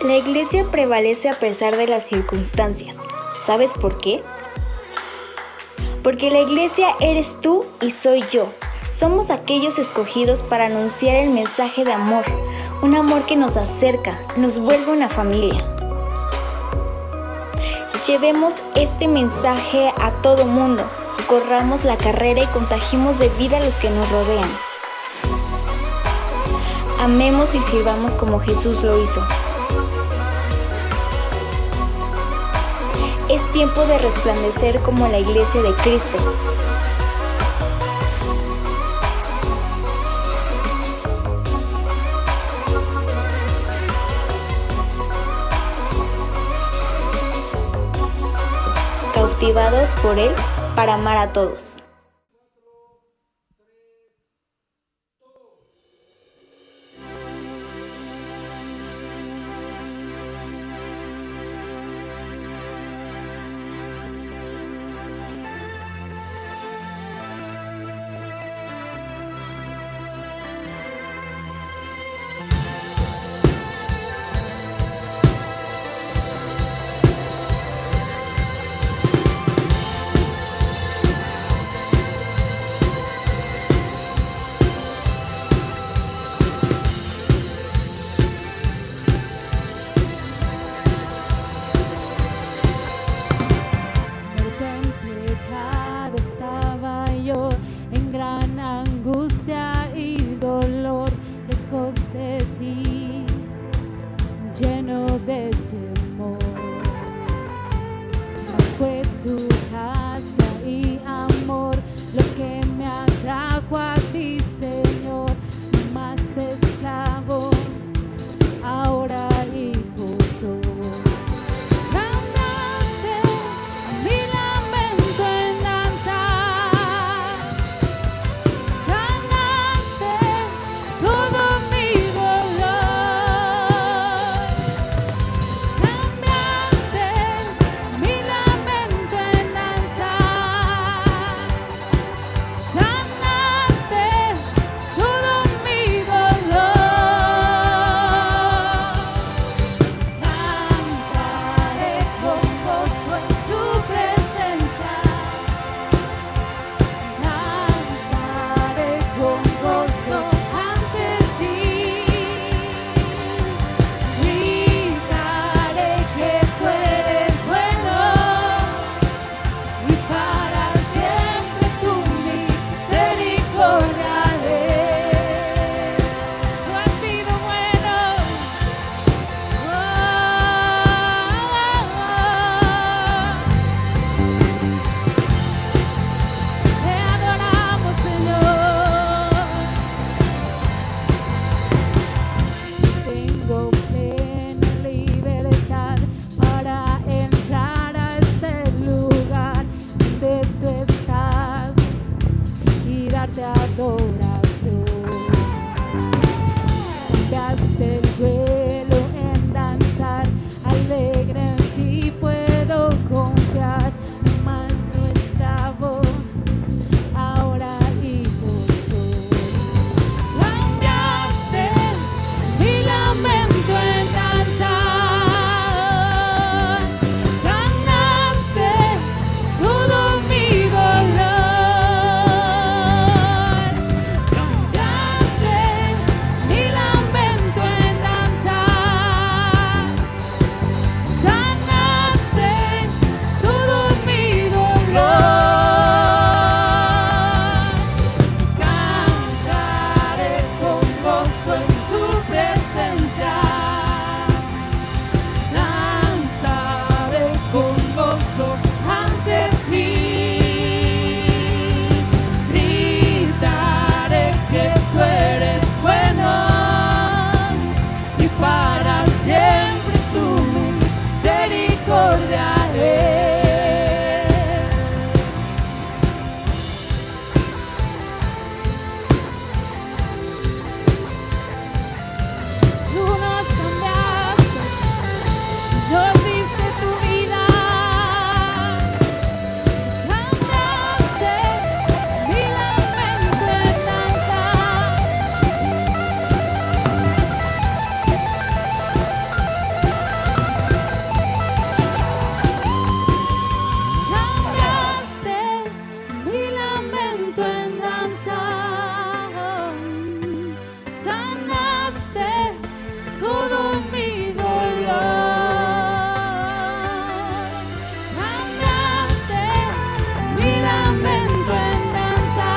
La iglesia prevalece a pesar de las circunstancias. ¿Sabes por qué? Porque la iglesia eres tú y soy yo. Somos aquellos escogidos para anunciar el mensaje de amor, un amor que nos acerca, nos vuelve una familia. Llevemos este mensaje a todo mundo, corramos la carrera y contagiemos de vida a los que nos rodean. Amemos y sirvamos como Jesús lo hizo. Es tiempo de resplandecer como la iglesia de Cristo. Cautivados por Él para amar a todos. En gran angustia y dolor, lejos de ti, lleno de temor. Mas fue tu gracia y amor lo que me atrajo a ti, Señor. No más esclavo, ahora hijo soy. Adoración. Cambiaste el duelo en danzar, alegre en ti puedo confiar. No más no esclavo, ahora hijo soy. Cambiaste mi lamento en danzar, sanaste todo mi dolor. lamento en danza. Sanaste todo mi dolor. Cambiaste mi lamento en danza.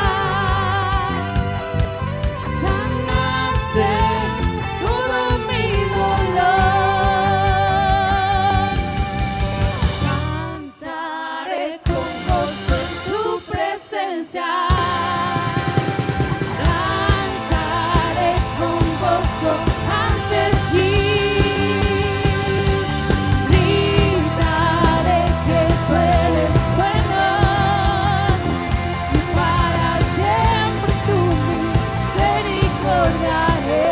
Sanaste todo mi dolor. Cantaré con gozo en tu presencia. Danzaré con gozo ante ti. Gritaré que tú eres bueno y para siempre tu misericordia es.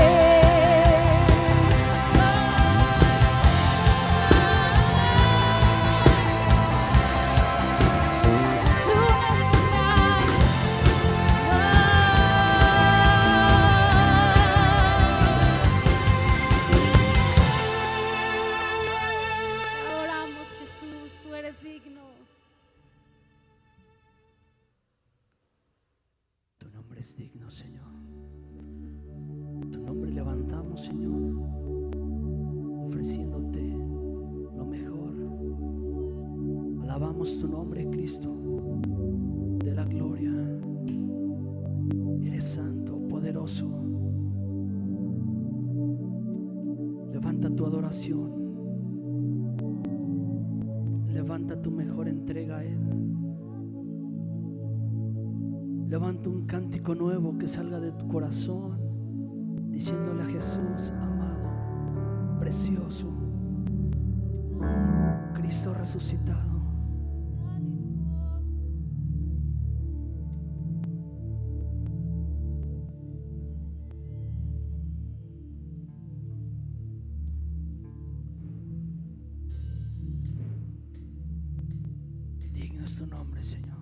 Adoramos, Jesús, tú eres digno. Tu nombre es digno, Señor. Tu nombre levantamos, Señor, ofreciéndote lo mejor. Alabamos tu nombre, Cristo, de la gloria. Eres santo, poderoso. Levanta tu adoración. Levanta tu mejor entrega a Él. Levanta un cántico nuevo que salga de tu corazón, diciéndole a Jesús, amado, precioso, Cristo resucitado. Digno es tu nombre, Señor.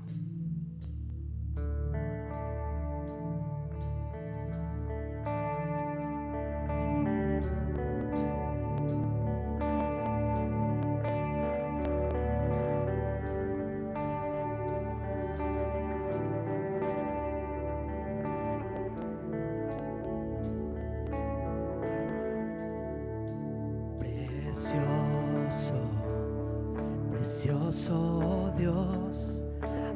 Precioso, precioso Dios,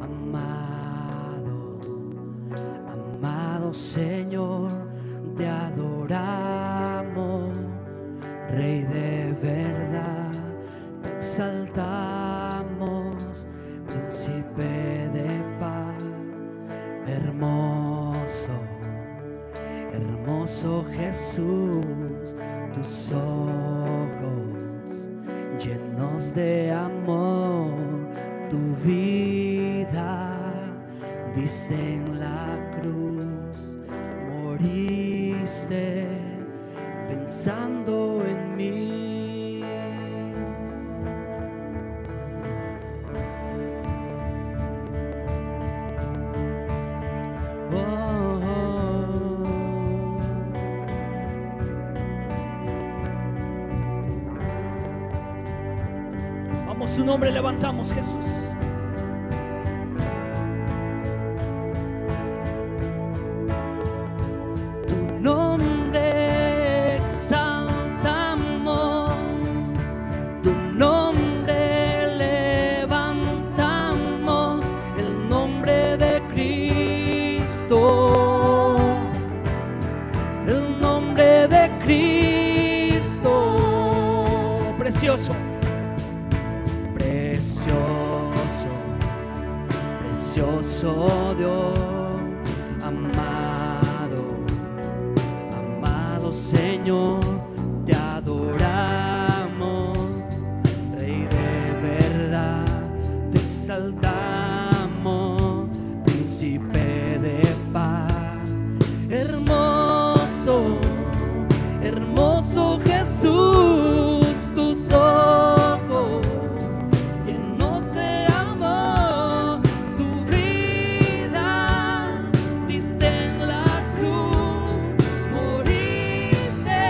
amado, amado Señor, te adoramos, Rey de verdad, te exaltamos, Príncipe de paz, hermoso, hermoso Jesús, tus ojos llenos de amor, tu vida diste en la cruz, moriste pensando en mí. Oh, oh, oh. Vamos, su nombre levantamos, Jesús. Tu nombre exaltamos, tu nombre levantamos, el nombre de Cristo, el nombre de Cristo, precioso. Precioso, precioso Dios, amado, amado Señor, te adoramos, Rey de verdad, te exaltamos, Príncipe de paz, hermoso, hermoso Jesús, tus ojos llenos de amor, tu vida diste en la cruz, moriste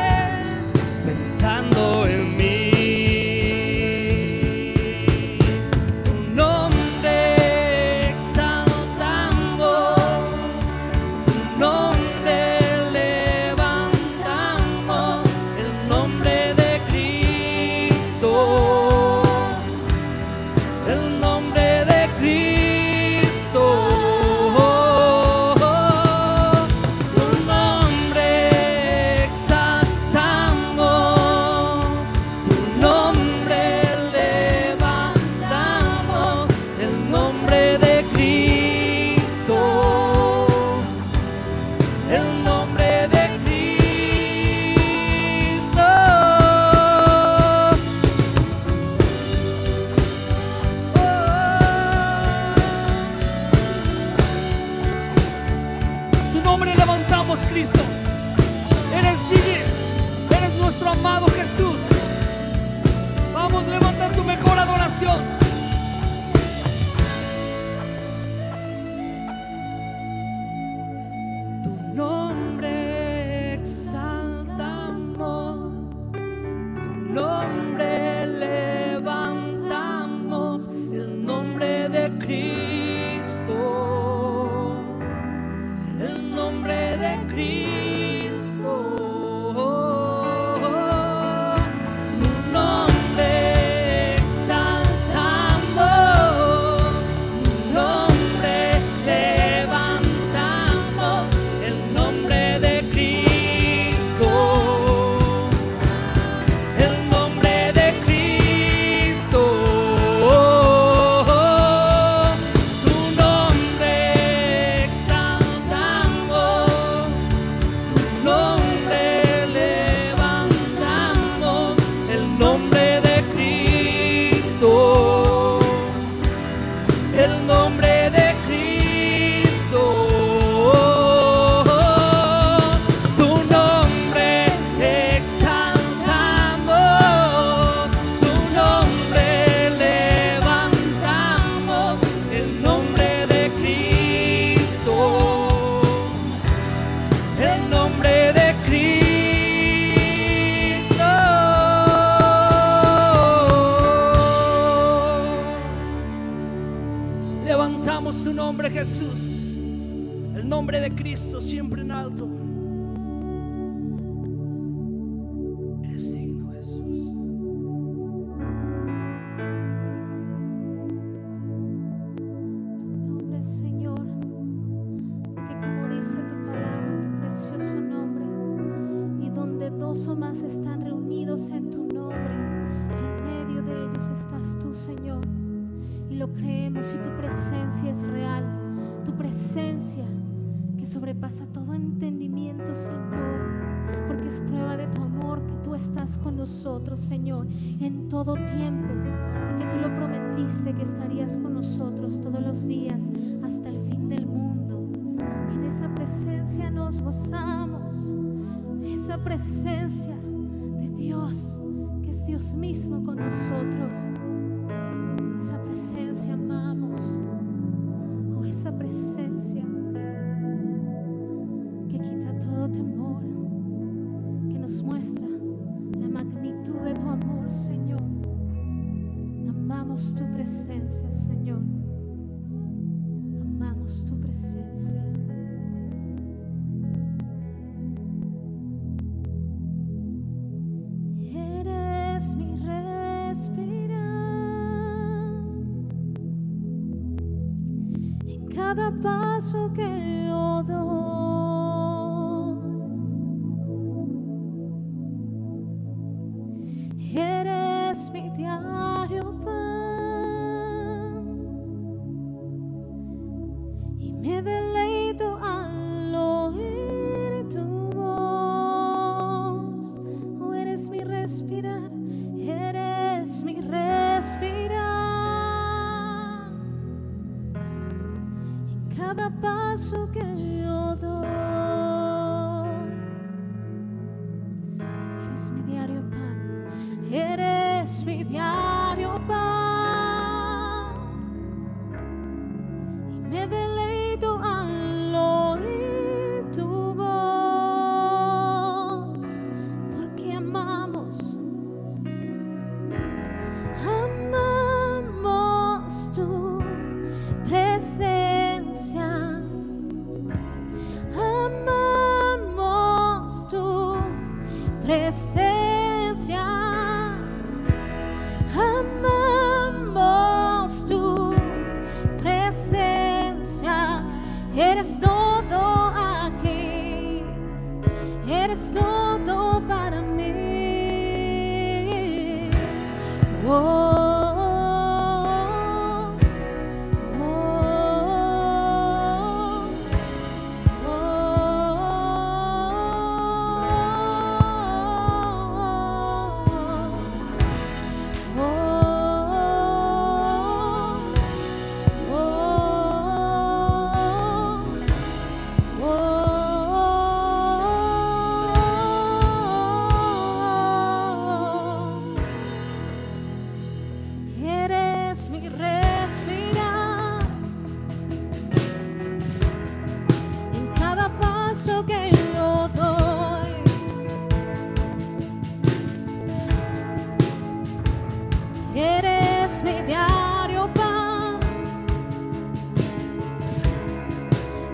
nombre levantamos, Cristo. Eres digno, eres nuestro amado Jesús. Vamos, levanta tu mejor adoración. Tu nombre exaltamos, tu nombre levantamos, el nombre de Cristo, el nombre de Cristo. Tu nombre exaltamos, tu nombre levantamos, el nombre de Cristo, el nombre de Cristo. Tu nombre exaltamos, tu nombre levantamos, el nombre de Cristo, el nombre de Cristo. Tu nombre exaltamos, tu nombre levantamos, el nombre de Cristo, el nombre de Cristo. Levantamos tu nombre, Jesús, el nombre de Cristo siempre en alto. Eres digno, Jesús. Tu nombre, Señor, porque como dice tu palabra, tu precioso nombre, y donde dos o más están reunidos en tu nombre, en medio de ellos estás tú, Señor, y lo creemos, y tu presencia es real, tu presencia que sobrepasa todo entendimiento, Señor, porque es prueba de tu amor que tú estás con nosotros, Señor, en todo tiempo, porque tú lo prometiste que estarías con nosotros todos los días hasta el fin del mundo. En esa presencia nos gozamos, esa presencia de Dios, que es Dios mismo con nosotros. Esa presencia amamos, oh, esa presencia que quita todo temor, que nos muestra la magnitud de tu amor, Señor. Amamos tu presencia, Señor. Amamos tu presencia. Eres mi respirar, en cada paso que yo doy. Eres mi diario pan, y me deleito al oír tu voz. Oh, eres mi respirar, eres mi respirar, en cada paso que yo doy. Eres mi diario pan, eres mi diario pan, y me deleito al oír tu voz, porque amamos tu presencia, amamos tu presencia, amamos tu presencia. Eres todo aquí, eres todo para mí. Oh. mucho que yo doy. Eres mi diario pan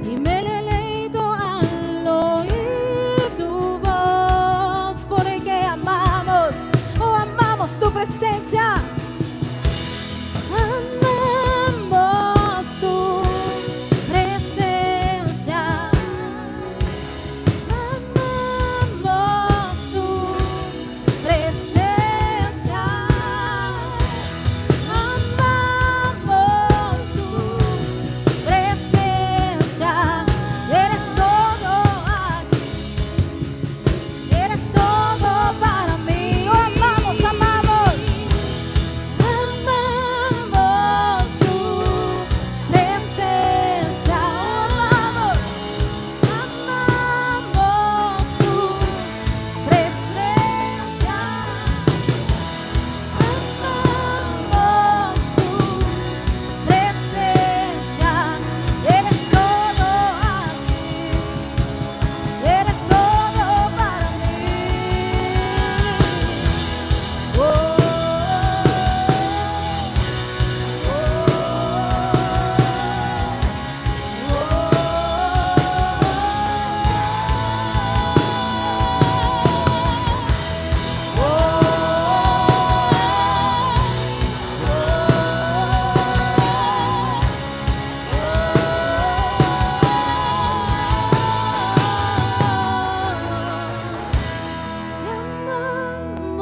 y me deleito al oír tu voz, porque amamos, oh amamos tu presencia. Amamos tu presencia. Amamos tu presencia. Amamos tu presencia. Eres todo aquí. Eres todo para mí. Oh, amamos, amamos. Amamos tu presencia. Amamos. Amamos tu presencia. Amamos tu presencia. Eres todo aquí. Eres todo para mí. Oh,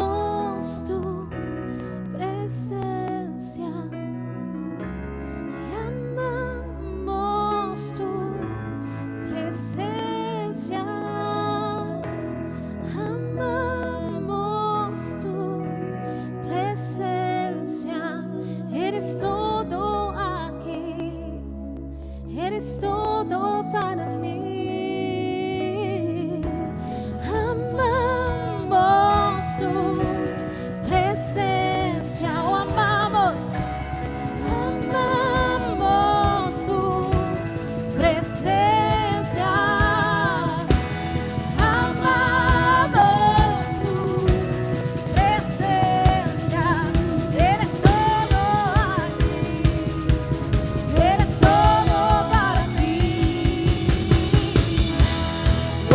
amamos tu presencia. Amamos tu presencia. Amamos tu presencia. Eres todo aquí. Eres todo para mí. Amamos tu presencia. Oh, amamos. Amamos tu presencia. Amamos tu presencia. Eres todo aquí. Eres todo para mí. Oh,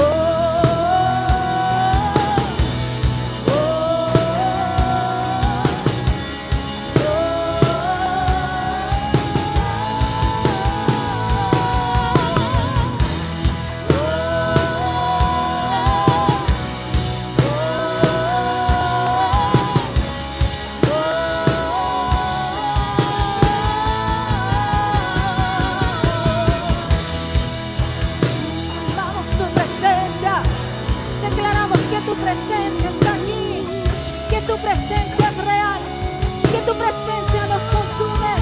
amamos tu presencia. Declaramos que tu presencia está aquí, que tu presencia es real, que tu presencia nos consume.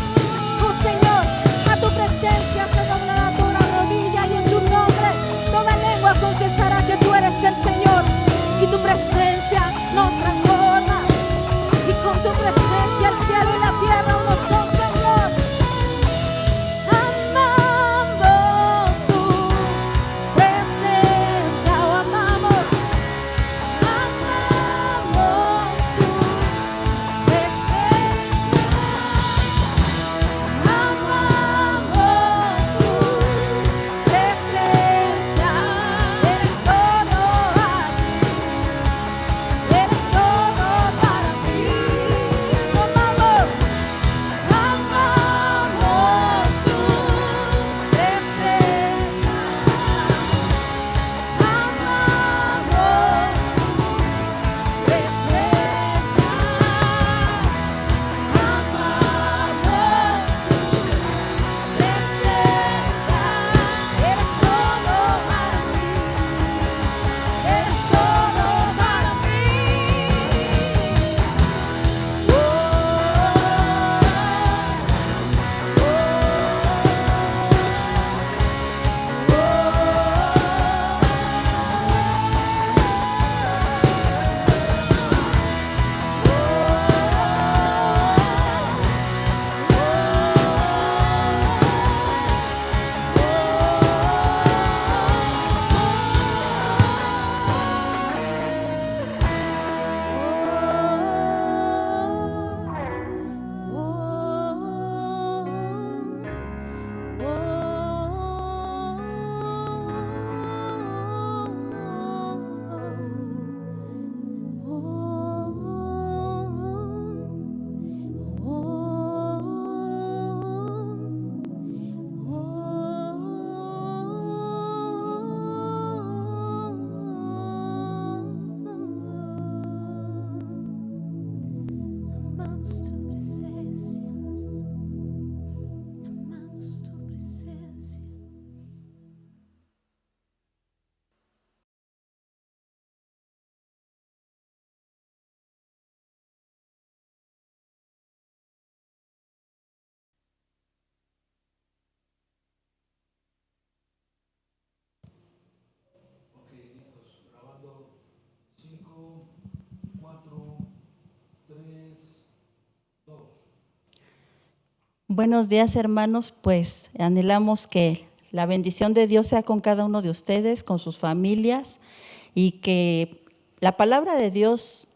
Oh Señor, a tu presencia se doblará toda rodilla y en tu nombre toda lengua confesará que tú eres el Señor. Y tu presencia nos transforma, y con tu presencia el cielo y la tierra uno son, Señor. Amamos tu presencia. Oh, amamos. Amamos tu presencia. Buenos días, hermanos. Pues anhelamos que la bendición de Dios sea con cada uno de ustedes, con sus familias, y que la palabra de Dios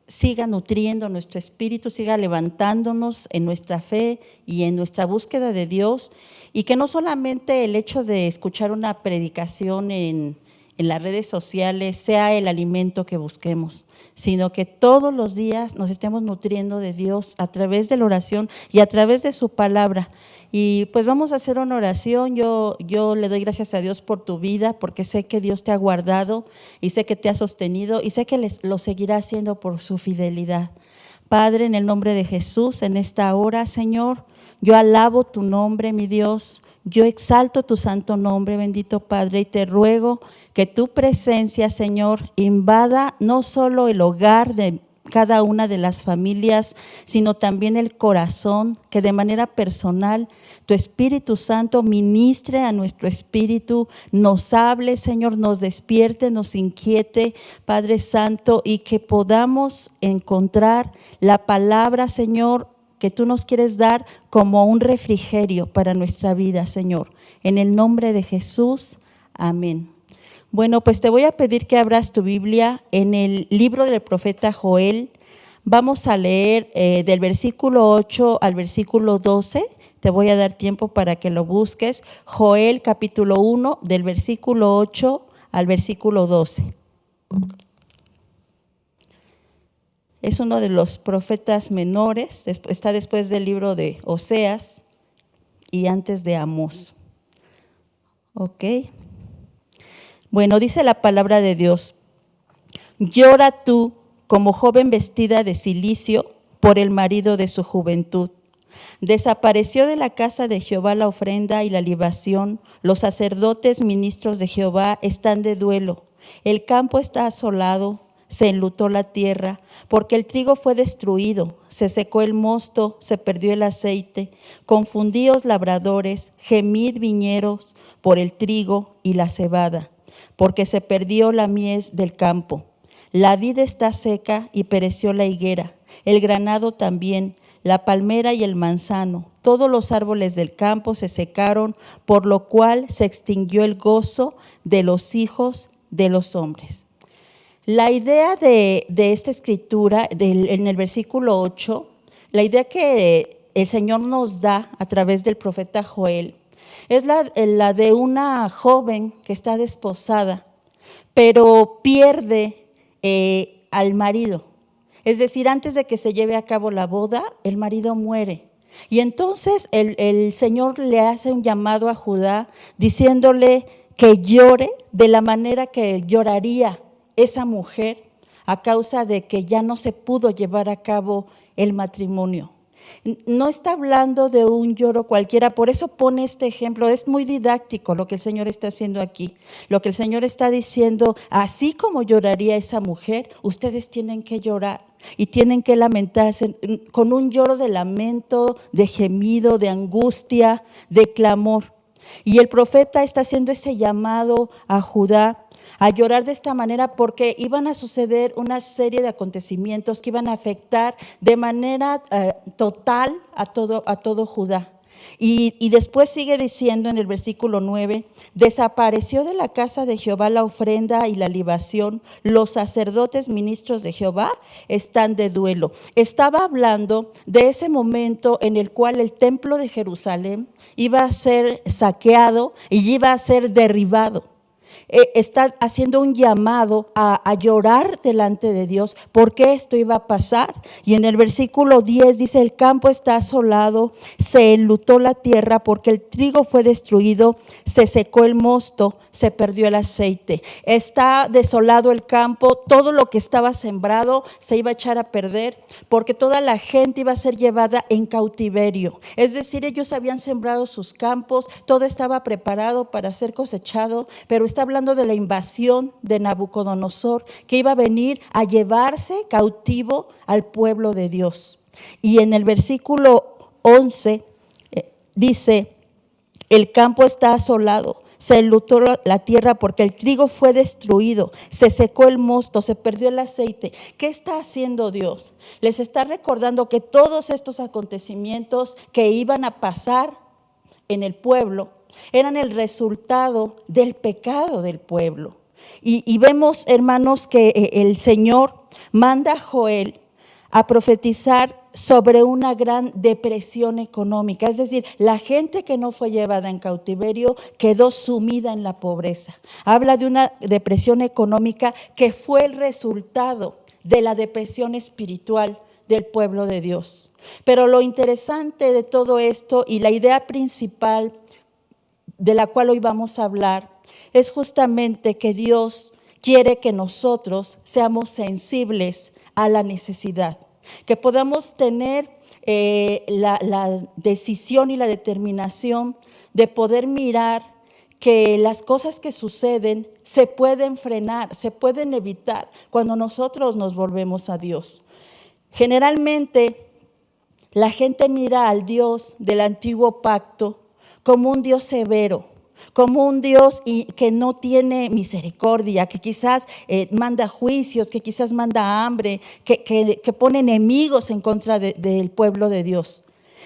siga nutriendo nuestro espíritu, siga levantándonos en nuestra fe y en nuestra búsqueda de Dios, y que no solamente el hecho de escuchar una predicación en las redes sociales sea el alimento que busquemos, sino que todos los días nos estemos nutriendo de Dios a través de la oración y a través de su palabra. Y pues vamos a hacer una oración. Yo le doy gracias a Dios por tu vida, porque sé que Dios te ha guardado y sé que te ha sostenido y sé que lo seguirá haciendo por su fidelidad. Padre, en el nombre de Jesús, en esta hora, Señor, yo alabo tu nombre, mi Dios. Yo exalto tu santo nombre, bendito Padre, y te ruego que tu presencia, Señor, invada no solo el hogar de cada una de las familias, sino también el corazón, que de manera personal tu Espíritu Santo ministre a nuestro espíritu, nos hable, Señor, nos despierte, nos inquiete, Padre Santo, y que podamos encontrar la palabra, Señor, que tú nos quieres dar como un refrigerio para nuestra vida, Señor. En el nombre de Jesús, amén. Bueno, pues te voy a pedir que abras tu Biblia en el libro del profeta Joel. Vamos a leer del versículo 8 al versículo 12. Te voy a dar tiempo para que lo busques. Joel capítulo 1, del versículo 8 al versículo 12. Es uno de los profetas menores, está después del libro de Oseas y antes de Amós. Ok. Bueno, dice la palabra de Dios: llora tú como joven vestida de cilicio por el marido de su juventud. Desapareció de la casa de Jehová la ofrenda y la libación. Los sacerdotes ministros de Jehová están de duelo. El campo está asolado. Se enlutó la tierra, porque el trigo fue destruido, se secó el mosto, se perdió el aceite. Confundíos labradores, gemid viñeros por el trigo y la cebada, porque se perdió la mies del campo. La vid está seca y pereció la higuera, el granado también, la palmera y el manzano. Todos los árboles del campo se secaron, por lo cual se extinguió el gozo de los hijos de los hombres. La idea de esta escritura, en el versículo 8, la idea que el Señor nos da a través del profeta Joel, es la de una joven que está desposada, pero pierde al marido. Es decir, antes de que se lleve a cabo la boda, el marido muere. Y entonces el Señor le hace un llamado a Judá, diciéndole que llore de la manera que lloraría esa mujer a causa de que ya no se pudo llevar a cabo el matrimonio. No está hablando de un lloro cualquiera, por eso pone este ejemplo. Es muy didáctico lo que el Señor está haciendo aquí. Lo que el Señor está diciendo: así como lloraría esa mujer, ustedes tienen que llorar y tienen que lamentarse con un lloro de lamento, de gemido, de angustia, de clamor. Y el profeta está haciendo ese llamado a Judá a llorar de esta manera, porque iban a suceder una serie de acontecimientos que iban a afectar de manera total a todo Judá. Y después sigue diciendo en el versículo 9: desapareció de la casa de Jehová la ofrenda y la libación, los sacerdotes ministros de Jehová están de duelo. Estaba hablando de ese momento en el cual el templo de Jerusalén iba a ser saqueado y iba a ser derribado. Está haciendo un llamado a llorar delante de Dios porque esto iba a pasar. Y en el versículo 10 dice: el campo está asolado, se enlutó la tierra porque el trigo fue destruido, se secó el mosto, se perdió el aceite. Está desolado el campo, todo lo que estaba sembrado se iba a echar a perder, porque toda la gente iba a ser llevada en cautiverio. Es decir, ellos habían sembrado sus campos, todo estaba preparado para ser cosechado, pero está hablando de la invasión de Nabucodonosor, que iba a venir a llevarse cautivo al pueblo de Dios. Y en el versículo 11 dice: el campo está asolado, se enlutó la tierra porque el trigo fue destruido, se secó el mosto, se perdió el aceite. ¿Qué está haciendo Dios? Les está recordando que todos estos acontecimientos que iban a pasar en el pueblo eran el resultado del pecado del pueblo. Y vemos, hermanos, que el Señor manda a Joel a profetizar sobre una gran depresión económica. Es decir, la gente que no fue llevada en cautiverio quedó sumida en la pobreza. Habla de una depresión económica que fue el resultado de la depresión espiritual del pueblo de Dios. Pero lo interesante de todo esto y la idea principal de la cual hoy vamos a hablar es justamente que Dios quiere que nosotros seamos sensibles a la necesidad, que podamos tener la decisión y la determinación de poder mirar que las cosas que suceden se pueden frenar, se pueden evitar cuando nosotros nos volvemos a Dios. Generalmente la gente mira al Dios del antiguo pacto como un Dios severo, como un Dios que no tiene misericordia, que quizás manda juicios, que quizás manda hambre, que pone enemigos en contra del pueblo de Dios.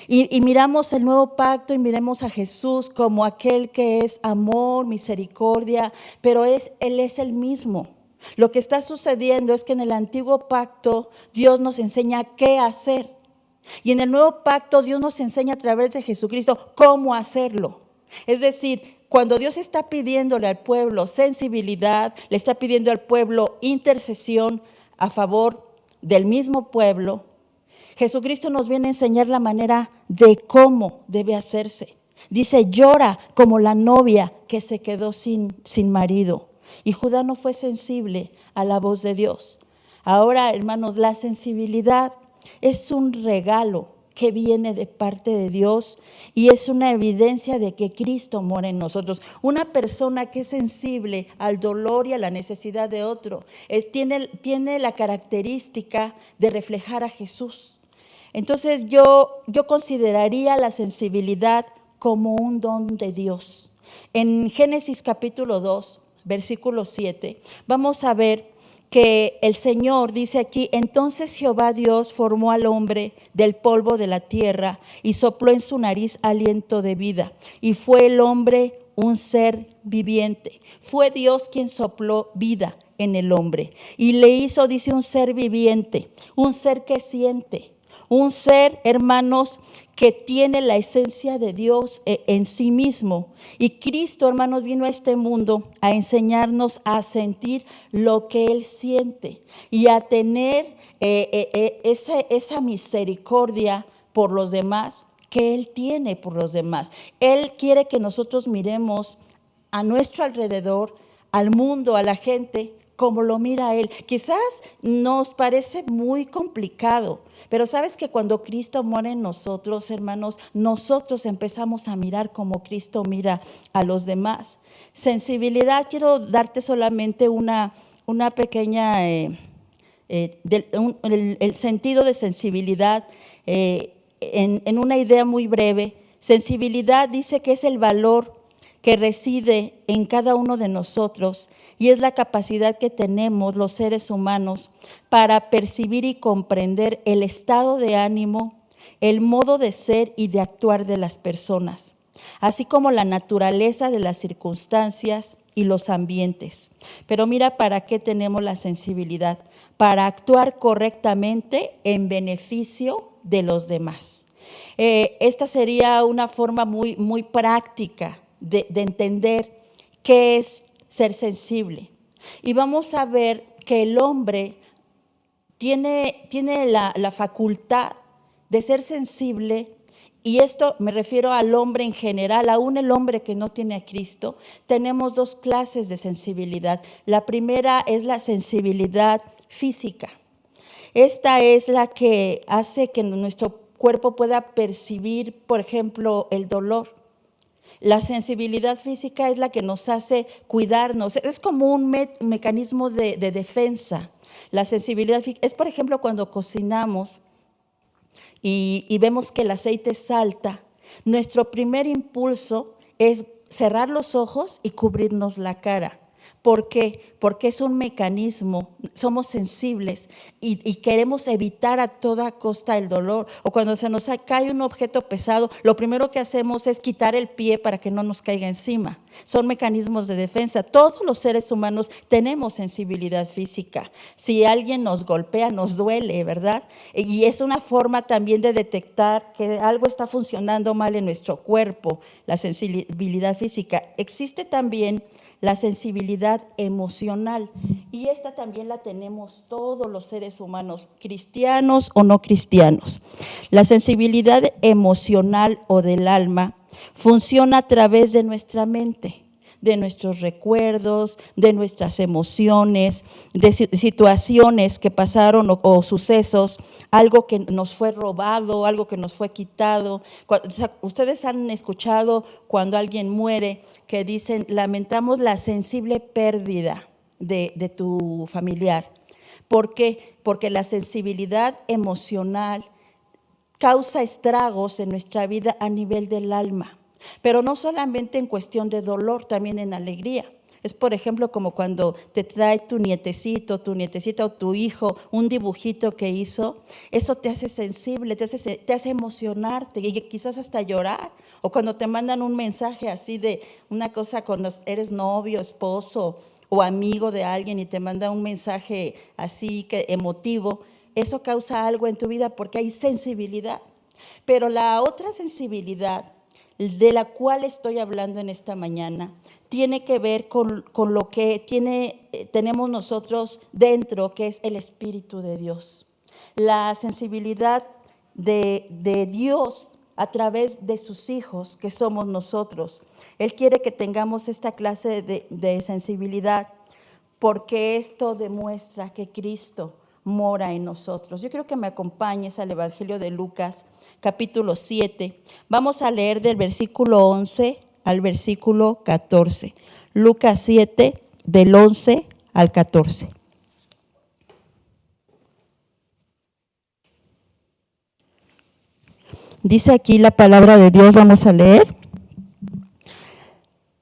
Y miramos el nuevo pacto y miremos a Jesús como aquel que es amor, misericordia, pero Él es el mismo. Lo que está sucediendo es que en el antiguo pacto Dios nos enseña qué hacer. Y en el nuevo pacto Dios nos enseña a través de Jesucristo cómo hacerlo. Es decir, cuando Dios está pidiéndole al pueblo sensibilidad, le está pidiendo al pueblo intercesión a favor del mismo pueblo, Jesucristo nos viene a enseñar la manera de cómo debe hacerse. Dice, llora como la novia que se quedó sin marido. Y Judá no fue sensible a la voz de Dios. Ahora, hermanos, la sensibilidad es un regalo que viene de parte de Dios y es una evidencia de que Cristo mora en nosotros. Una persona que es sensible al dolor y a la necesidad de otro tiene la característica de reflejar a Jesús. Entonces yo consideraría la sensibilidad como un don de Dios. En Génesis capítulo 2, versículo 7, vamos a ver que el Señor dice aquí, entonces Jehová Dios formó al hombre del polvo de la tierra y sopló en su nariz aliento de vida. Y fue el hombre un ser viviente. Fue Dios quien sopló vida en el hombre. Y le hizo, dice, un ser viviente, un ser que siente. Un ser, hermanos, que tiene la esencia de Dios en sí mismo. Y Cristo, hermanos, vino a este mundo a enseñarnos a sentir lo que Él siente y a tener esa misericordia por los demás que Él tiene por los demás. Él quiere que nosotros miremos a nuestro alrededor, al mundo, a la gente, como lo mira Él. Quizás nos parece muy complicado, pero sabes que cuando Cristo mora en nosotros, hermanos, nosotros empezamos a mirar como Cristo mira a los demás. Sensibilidad, quiero darte solamente una pequeña, el sentido de sensibilidad en una idea muy breve. Sensibilidad dice que es el valor que reside en cada uno de nosotros y es la capacidad que tenemos los seres humanos para percibir y comprender el estado de ánimo, el modo de ser y de actuar de las personas, así como la naturaleza de las circunstancias y los ambientes. Pero mira para qué tenemos la sensibilidad, para actuar correctamente en beneficio de los demás. Esta sería una forma muy, muy práctica de entender qué es ser sensible. Y vamos a ver que el hombre tiene la facultad de ser sensible, y esto me refiero al hombre en general, aún el hombre que no tiene a Cristo. Tenemos dos clases de sensibilidad. La primera es la sensibilidad física. Esta es la que hace que nuestro cuerpo pueda percibir, por ejemplo, el dolor. La sensibilidad física es la que nos hace cuidarnos, es como un mecanismo de defensa. La sensibilidad es, por ejemplo, cuando cocinamos y vemos que el aceite salta, nuestro primer impulso es cerrar los ojos y cubrirnos la cara. ¿Por qué? Porque es un mecanismo, somos sensibles y queremos evitar a toda costa el dolor. O cuando se nos cae un objeto pesado, lo primero que hacemos es quitar el pie para que no nos caiga encima. Son mecanismos de defensa. Todos los seres humanos tenemos sensibilidad física. Si alguien nos golpea, nos duele, ¿verdad? Y es una forma también de detectar que algo está funcionando mal en nuestro cuerpo, la sensibilidad física. Existe también la sensibilidad emocional, y esta también la tenemos todos los seres humanos, cristianos o no cristianos. La sensibilidad emocional o del alma funciona a través de nuestra mente, de nuestros recuerdos, de nuestras emociones, de situaciones que pasaron o sucesos, algo que nos fue robado, algo que nos fue quitado. Ustedes han escuchado cuando alguien muere que dicen: lamentamos la sensible pérdida de tu familiar. ¿Por qué? Porque la sensibilidad emocional causa estragos en nuestra vida a nivel del alma. Pero no solamente en cuestión de dolor, también en alegría. Es, por ejemplo, como cuando te trae tu nietecito, tu nietecita o tu hijo un dibujito que hizo. Eso te hace sensible, te hace emocionarte y quizás hasta llorar. O cuando te mandan un mensaje así de una cosa, cuando eres novio, esposo o amigo de alguien y te manda un mensaje así que emotivo. Eso causa algo en tu vida porque hay sensibilidad. Pero la otra sensibilidad de la cual estoy hablando en esta mañana tiene que ver con lo que tenemos nosotros dentro, que es el Espíritu de Dios. La sensibilidad de Dios a través de sus hijos, que somos nosotros. Él quiere que tengamos esta clase de sensibilidad, porque esto demuestra que Cristo mora en nosotros. Yo quiero que me acompañes al Evangelio de Lucas, capítulo 7. Vamos a leer del versículo 11 al versículo 14. Lucas 7, del 11 al 14. Dice aquí la palabra de Dios, vamos a leer.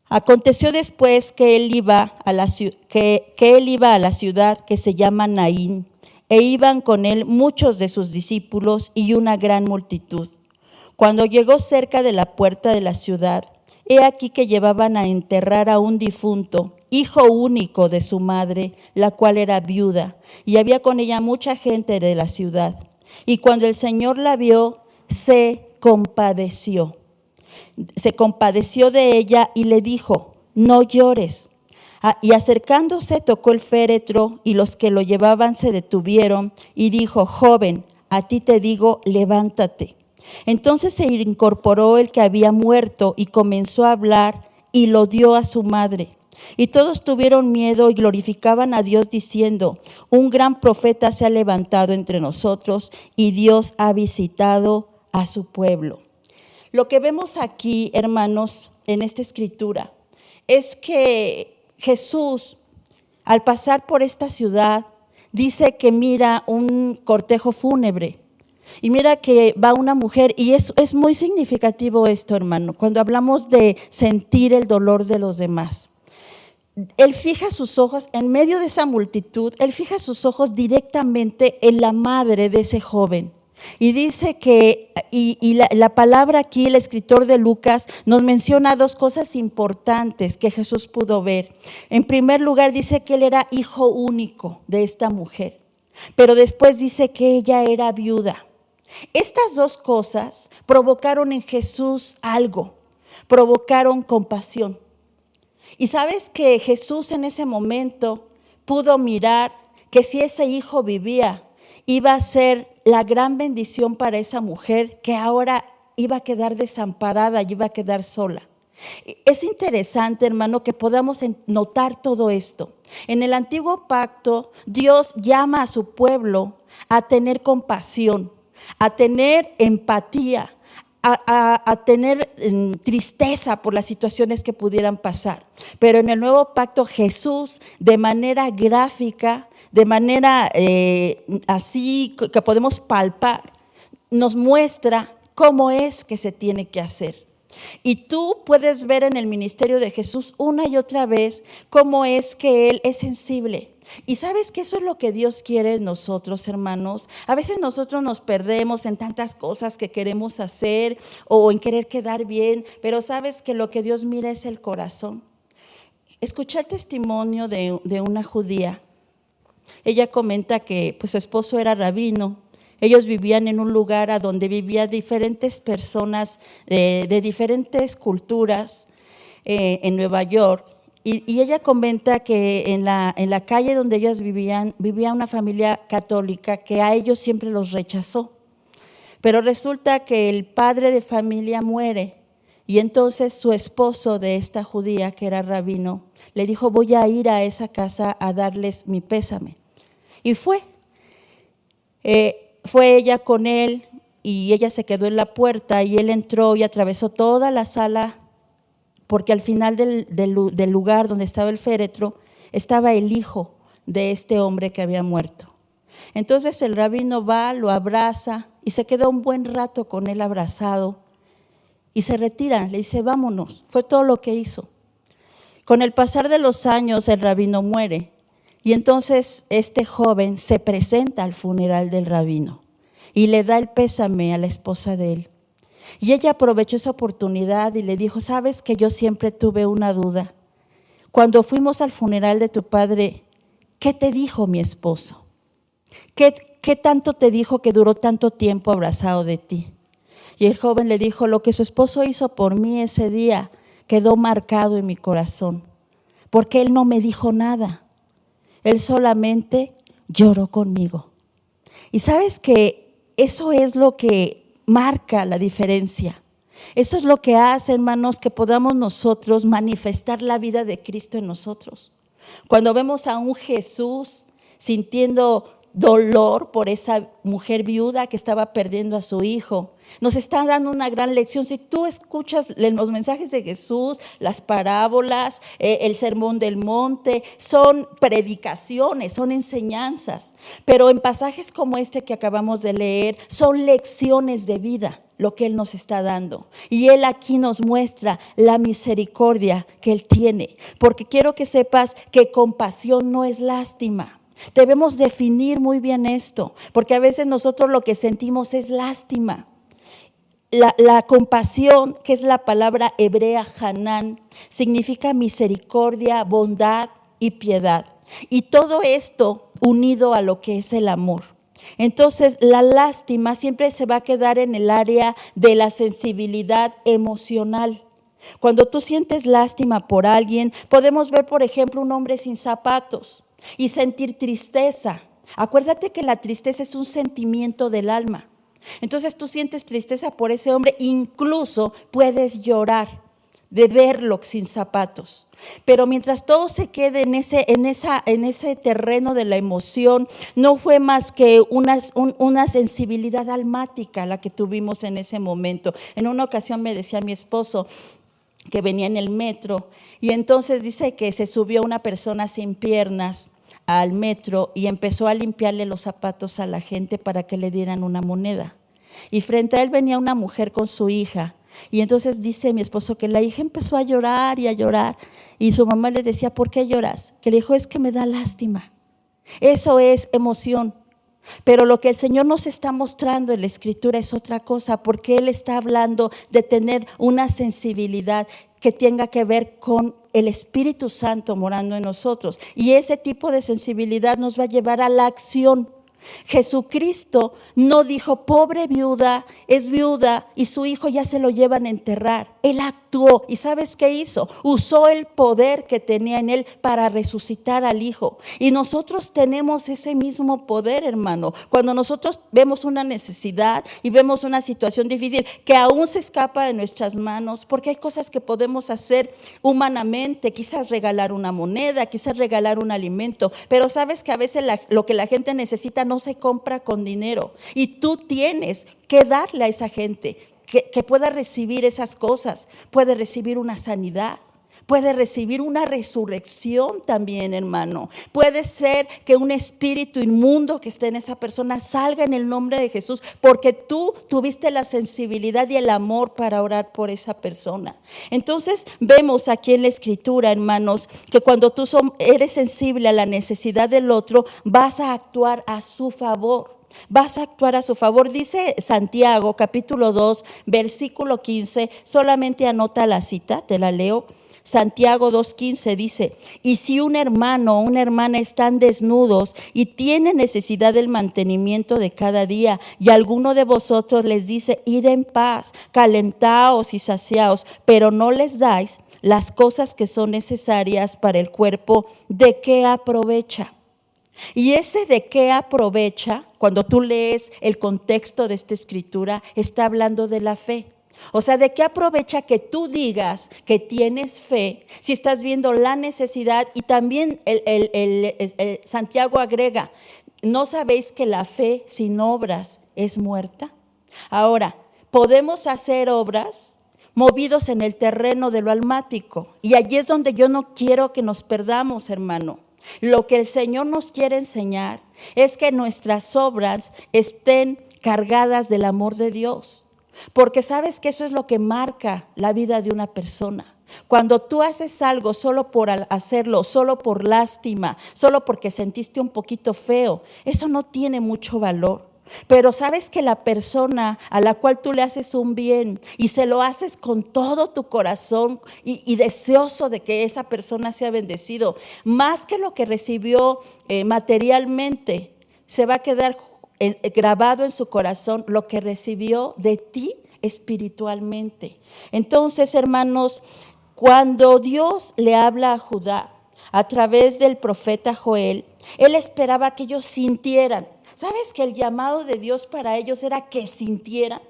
Aconteció después que él iba a la ciudad que se llama Naín, e iban con él muchos de sus discípulos y una gran multitud. Cuando llegó cerca de la puerta de la ciudad, he aquí que llevaban a enterrar a un difunto, hijo único de su madre, la cual era viuda, y había con ella mucha gente de la ciudad. Y cuando el Señor la vio, se compadeció de ella y le dijo: no llores. Y acercándose tocó el féretro, y los que lo llevaban se detuvieron, y dijo: joven, a ti te digo, levántate. Entonces se incorporó el que había muerto y comenzó a hablar, y lo dio a su madre. Y todos tuvieron miedo y glorificaban a Dios diciendo: un gran profeta se ha levantado entre nosotros, y Dios ha visitado a su pueblo. Lo que vemos aquí, hermanos, en esta escritura, es que Jesús, al pasar por esta ciudad, dice que mira un cortejo fúnebre y mira que va una mujer, y es muy significativo esto, hermano, cuando hablamos de sentir el dolor de los demás. Él fija sus ojos, en medio de esa multitud, él fija sus ojos directamente en la madre de ese joven. Y dice que, la palabra aquí, el escritor de Lucas nos menciona dos cosas importantes que Jesús pudo ver. En primer lugar, dice que él era hijo único de esta mujer, pero después dice que ella era viuda. Estas dos cosas provocaron en Jesús algo, provocaron compasión. Y sabes que Jesús en ese momento pudo mirar que si ese hijo vivía, iba a ser la gran bendición para esa mujer que ahora iba a quedar desamparada y iba a quedar sola. Es interesante, hermano, que podamos notar todo esto. En el antiguo pacto, Dios llama a su pueblo a tener compasión, a tener empatía, a tener tristeza por las situaciones que pudieran pasar. Pero en el nuevo pacto, Jesús, de manera gráfica, de manera así que podemos palpar, nos muestra cómo es que se tiene que hacer. Y tú puedes ver en el ministerio de Jesús una y otra vez cómo es que Él es sensible. Y sabes que eso es lo que Dios quiere en nosotros, hermanos. A veces nosotros nos perdemos en tantas cosas que queremos hacer o en querer quedar bien, pero sabes que lo que Dios mira es el corazón. Escuché el testimonio de una judía. Ella comenta que pues, su esposo era rabino. Ellos vivían en un lugar a donde vivían diferentes personas de diferentes culturas en Nueva York. Y ella comenta que en la calle donde ellas vivían, vivía una familia católica que a ellos siempre los rechazó. Pero resulta que el padre de familia muere y entonces su esposo de esta judía, que era rabino, le dijo: voy a ir a esa casa a darles mi pésame. Y fue ella con él y ella se quedó en la puerta y él entró y atravesó toda la sala, porque al final del lugar donde estaba el féretro estaba el hijo de este hombre que había muerto. Entonces el rabino va, lo abraza y se queda un buen rato con él abrazado y se retira, le dice: vámonos. Fue todo lo que hizo. Con el pasar de los años el rabino muere y entonces este joven se presenta al funeral del rabino y le da el pésame a la esposa de él. Y ella aprovechó esa oportunidad y le dijo: sabes que yo siempre tuve una duda. Cuando fuimos al funeral de tu padre, ¿qué te dijo mi esposo? ¿Qué tanto te dijo que duró tanto tiempo abrazado de ti? Y el joven le dijo: lo que su esposo hizo por mí ese día quedó marcado en mi corazón, porque él no me dijo nada. Él solamente lloró conmigo. Y sabes que eso es lo que marca la diferencia. Eso es lo que hace, hermanos, que podamos nosotros manifestar la vida de Cristo en nosotros. Cuando vemos a un Jesús sintiendo dolor por esa mujer viuda que estaba perdiendo a su hijo, nos está dando una gran lección. Si tú escuchas los mensajes de Jesús, las parábolas, el sermón del monte, son predicaciones, son enseñanzas, pero en pasajes como este que acabamos de leer, son lecciones de vida lo que Él nos está dando. Y Él aquí nos muestra la misericordia que Él tiene, porque quiero que sepas que compasión no es lástima. Debemos definir muy bien esto, porque a veces nosotros lo que sentimos es lástima. La compasión, que es la palabra hebrea Hanán, significa misericordia, bondad y piedad. Y todo esto unido a lo que es el amor. Entonces, la lástima siempre se va a quedar en el área de la sensibilidad emocional. Cuando tú sientes lástima por alguien, podemos ver, por ejemplo, un hombre sin zapatos y sentir tristeza. Acuérdate que la tristeza es un sentimiento del alma. Entonces tú sientes tristeza por ese hombre, incluso puedes llorar de verlo sin zapatos. Pero mientras todo se quede en ese terreno de la emoción, no fue más que una sensibilidad almática la que tuvimos en ese momento. En una ocasión me decía mi esposo que venía en el metro y entonces dice que se subió una persona sin piernas al metro y empezó a limpiarle los zapatos a la gente para que le dieran una moneda. Y frente a él venía una mujer con su hija. Y entonces dice mi esposo que la hija empezó a llorar y su mamá le decía: ¿por qué lloras? Que le dijo: es que me da lástima. Eso es emoción. Pero lo que el Señor nos está mostrando en la Escritura es otra cosa, porque Él está hablando de tener una sensibilidad que tenga que ver con el Espíritu Santo morando en nosotros. Y ese tipo de sensibilidad nos va a llevar a la acción. Jesucristo no dijo: pobre viuda, es viuda y su hijo ya se lo llevan a enterrar. Él actuó. ¿Y sabes qué hizo? Usó el poder que tenía en él para resucitar al hijo. Y nosotros tenemos ese mismo poder, hermano. Cuando nosotros vemos una necesidad y vemos una situación difícil que aún se escapa de nuestras manos, porque hay cosas que podemos hacer humanamente, quizás regalar una moneda, quizás regalar un alimento, pero sabes que a veces lo que la gente necesita no se compra con dinero, y tú tienes que darle a esa gente que pueda recibir esas cosas. Puede recibir una sanidad, puede recibir una resurrección también, hermano. Puede ser que un espíritu inmundo que esté en esa persona salga en el nombre de Jesús, porque tú tuviste la sensibilidad y el amor para orar por esa persona. Entonces vemos aquí en la Escritura, hermanos, que cuando tú eres sensible a la necesidad del otro, vas a actuar a su favor. Vas a actuar a su favor. Dice Santiago capítulo 2 versículo 15, solamente anota la cita, te la leo. Santiago 2:15 dice: y si un hermano o una hermana están desnudos y tienen necesidad del mantenimiento de cada día, y alguno de vosotros les dice: id en paz, calentaos y saciaos, pero no les dais las cosas que son necesarias para el cuerpo, ¿de qué aprovecha? Y ese de qué aprovecha, cuando tú lees el contexto de esta escritura, está hablando de la fe. O sea, ¿de qué aprovecha que tú digas que tienes fe si estás viendo la necesidad? Y también Santiago agrega: ¿no sabéis que la fe sin obras es muerta? Ahora, podemos hacer obras movidos en el terreno de lo almático, y allí es donde yo no quiero que nos perdamos, hermano. Lo que el Señor nos quiere enseñar es que nuestras obras estén cargadas del amor de Dios, porque sabes que eso es lo que marca la vida de una persona. Cuando tú haces algo solo por hacerlo, solo por lástima, solo porque sentiste un poquito feo, eso no tiene mucho valor. Pero sabes que la persona a la cual tú le haces un bien y se lo haces con todo tu corazón y deseoso de que esa persona sea bendecido, más que lo que recibió materialmente, se va a quedar grabado en su corazón lo que recibió de ti espiritualmente. Entonces, hermanos, cuando Dios le habla a Judá a través del profeta Joel, Él esperaba que ellos sintieran. ¿Sabes que el llamado de Dios para ellos era que sintieran?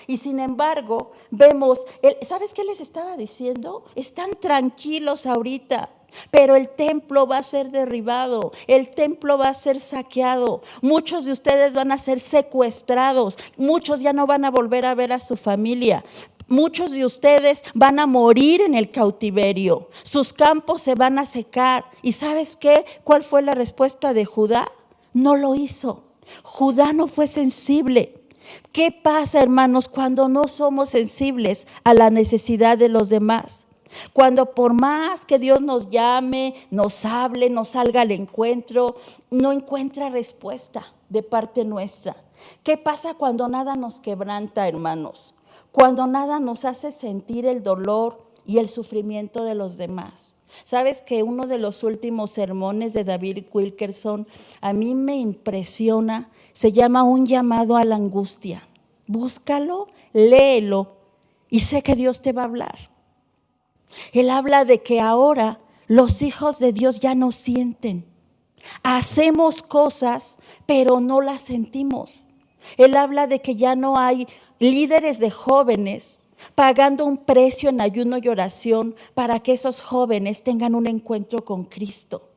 Y sin embargo, vemos, ¿sabes qué les estaba diciendo? Están tranquilos ahorita, pero el templo va a ser derribado, el templo va a ser saqueado, muchos de ustedes van a ser secuestrados, muchos ya no van a volver a ver a su familia. Muchos de ustedes van a morir en el cautiverio, sus campos se van a secar. ¿Y sabes qué? ¿Cuál fue la respuesta de Judá? No lo hizo. Judá no fue sensible. ¿Qué pasa, hermanos, cuando no somos sensibles a la necesidad de los demás? Cuando por más que Dios nos llame, nos hable, nos salga al encuentro, no encuentra respuesta de parte nuestra. ¿Qué pasa cuando nada nos quebranta, hermanos? Cuando nada nos hace sentir el dolor y el sufrimiento de los demás. Sabes que uno de los últimos sermones de David Wilkerson a mí me impresiona, se llama Un llamado a la angustia. Búscalo, léelo y sé que Dios te va a hablar. Él habla de que ahora los hijos de Dios ya no sienten. Hacemos cosas, pero no las sentimos. Él habla de que ya no hay líderes de jóvenes pagando un precio en ayuno y oración para que esos jóvenes tengan un encuentro con Cristo.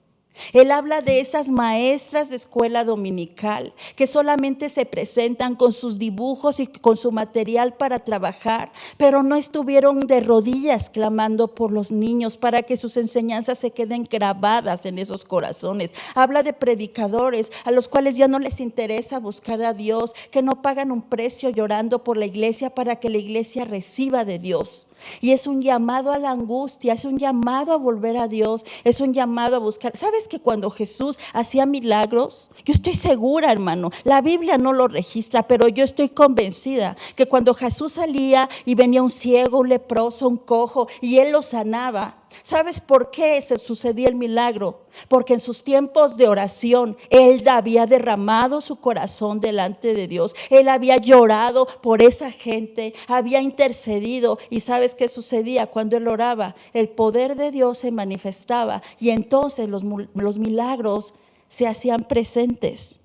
Él habla de esas maestras de escuela dominical que solamente se presentan con sus dibujos y con su material para trabajar, pero no estuvieron de rodillas clamando por los niños para que sus enseñanzas se queden grabadas en esos corazones. Habla de predicadores a los cuales ya no les interesa buscar a Dios, que no pagan un precio llorando por la iglesia para que la iglesia reciba de Dios. Y es un llamado a la angustia, es un llamado a volver a Dios, es un llamado a buscar. ¿Sabes que cuando Jesús hacía milagros? Yo estoy segura, hermano, la Biblia no lo registra, pero yo estoy convencida que cuando Jesús salía y venía un ciego, un leproso, un cojo, y Él lo sanaba. ¿Sabes por qué se sucedía el milagro? Porque en sus tiempos de oración Él había derramado su corazón delante de Dios. Él había llorado por esa gente, había intercedido. ¿Y sabes qué sucedía cuando Él oraba? El poder de Dios se manifestaba y entonces los milagros se hacían presentes.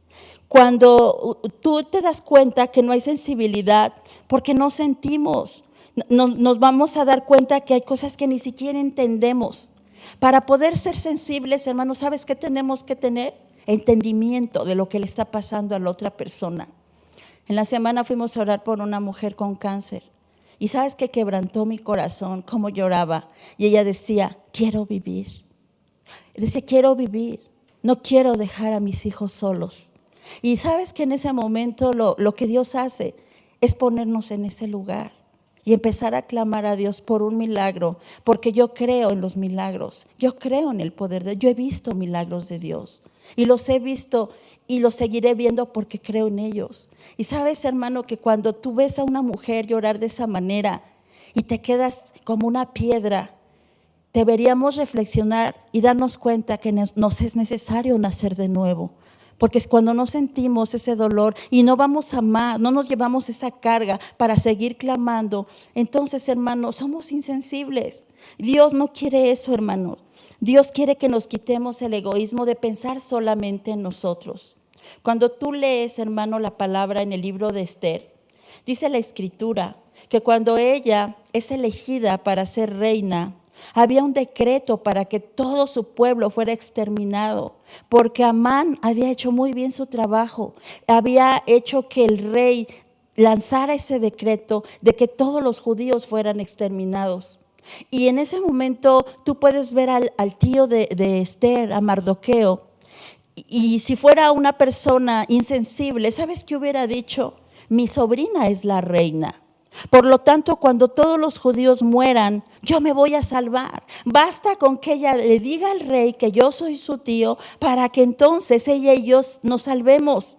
Cuando tú te das cuenta que no hay sensibilidad porque no sentimos, nos vamos a dar cuenta que hay cosas que ni siquiera entendemos. Para poder ser sensibles, hermanos, ¿sabes qué tenemos que tener? Entendimiento de lo que le está pasando a la otra persona. En la semana fuimos a orar por una mujer con cáncer Y sabes que quebrantó mi corazón, cómo lloraba. Y ella decía, quiero vivir. Decía, quiero vivir. No quiero dejar a mis hijos solos. Y sabes que en ese momento lo que Dios hace es ponernos en ese lugar y empezar a clamar a Dios por un milagro, porque yo creo en los milagros, yo creo en el poder de Dios, yo he visto milagros de Dios y los he visto y los seguiré viendo porque creo en ellos. Y sabes, hermano, que cuando tú ves a una mujer llorar de esa manera y te quedas como una piedra, deberíamos reflexionar y darnos cuenta que nos es necesario nacer de nuevo. Porque es cuando no sentimos ese dolor y no vamos a más, no nos llevamos esa carga para seguir clamando, entonces, hermanos, somos insensibles. Dios no quiere eso, hermanos. Dios quiere que nos quitemos el egoísmo de pensar solamente en nosotros. Cuando tú lees, hermano, la palabra en el libro de Esther, dice la Escritura que cuando ella es elegida para ser reina, había un decreto para que todo su pueblo fuera exterminado, porque Amán había hecho muy bien su trabajo, había hecho que el rey lanzara ese decreto de que todos los judíos fueran exterminados. Y en ese momento tú puedes ver al tío de Esther, a Mardoqueo, y si fuera una persona insensible, ¿sabes qué hubiera dicho? Mi sobrina es la reina. Por lo tanto, cuando todos los judíos mueran, yo me voy a salvar. Basta con que ella le diga al rey que yo soy su tío para que entonces ella y yo nos salvemos.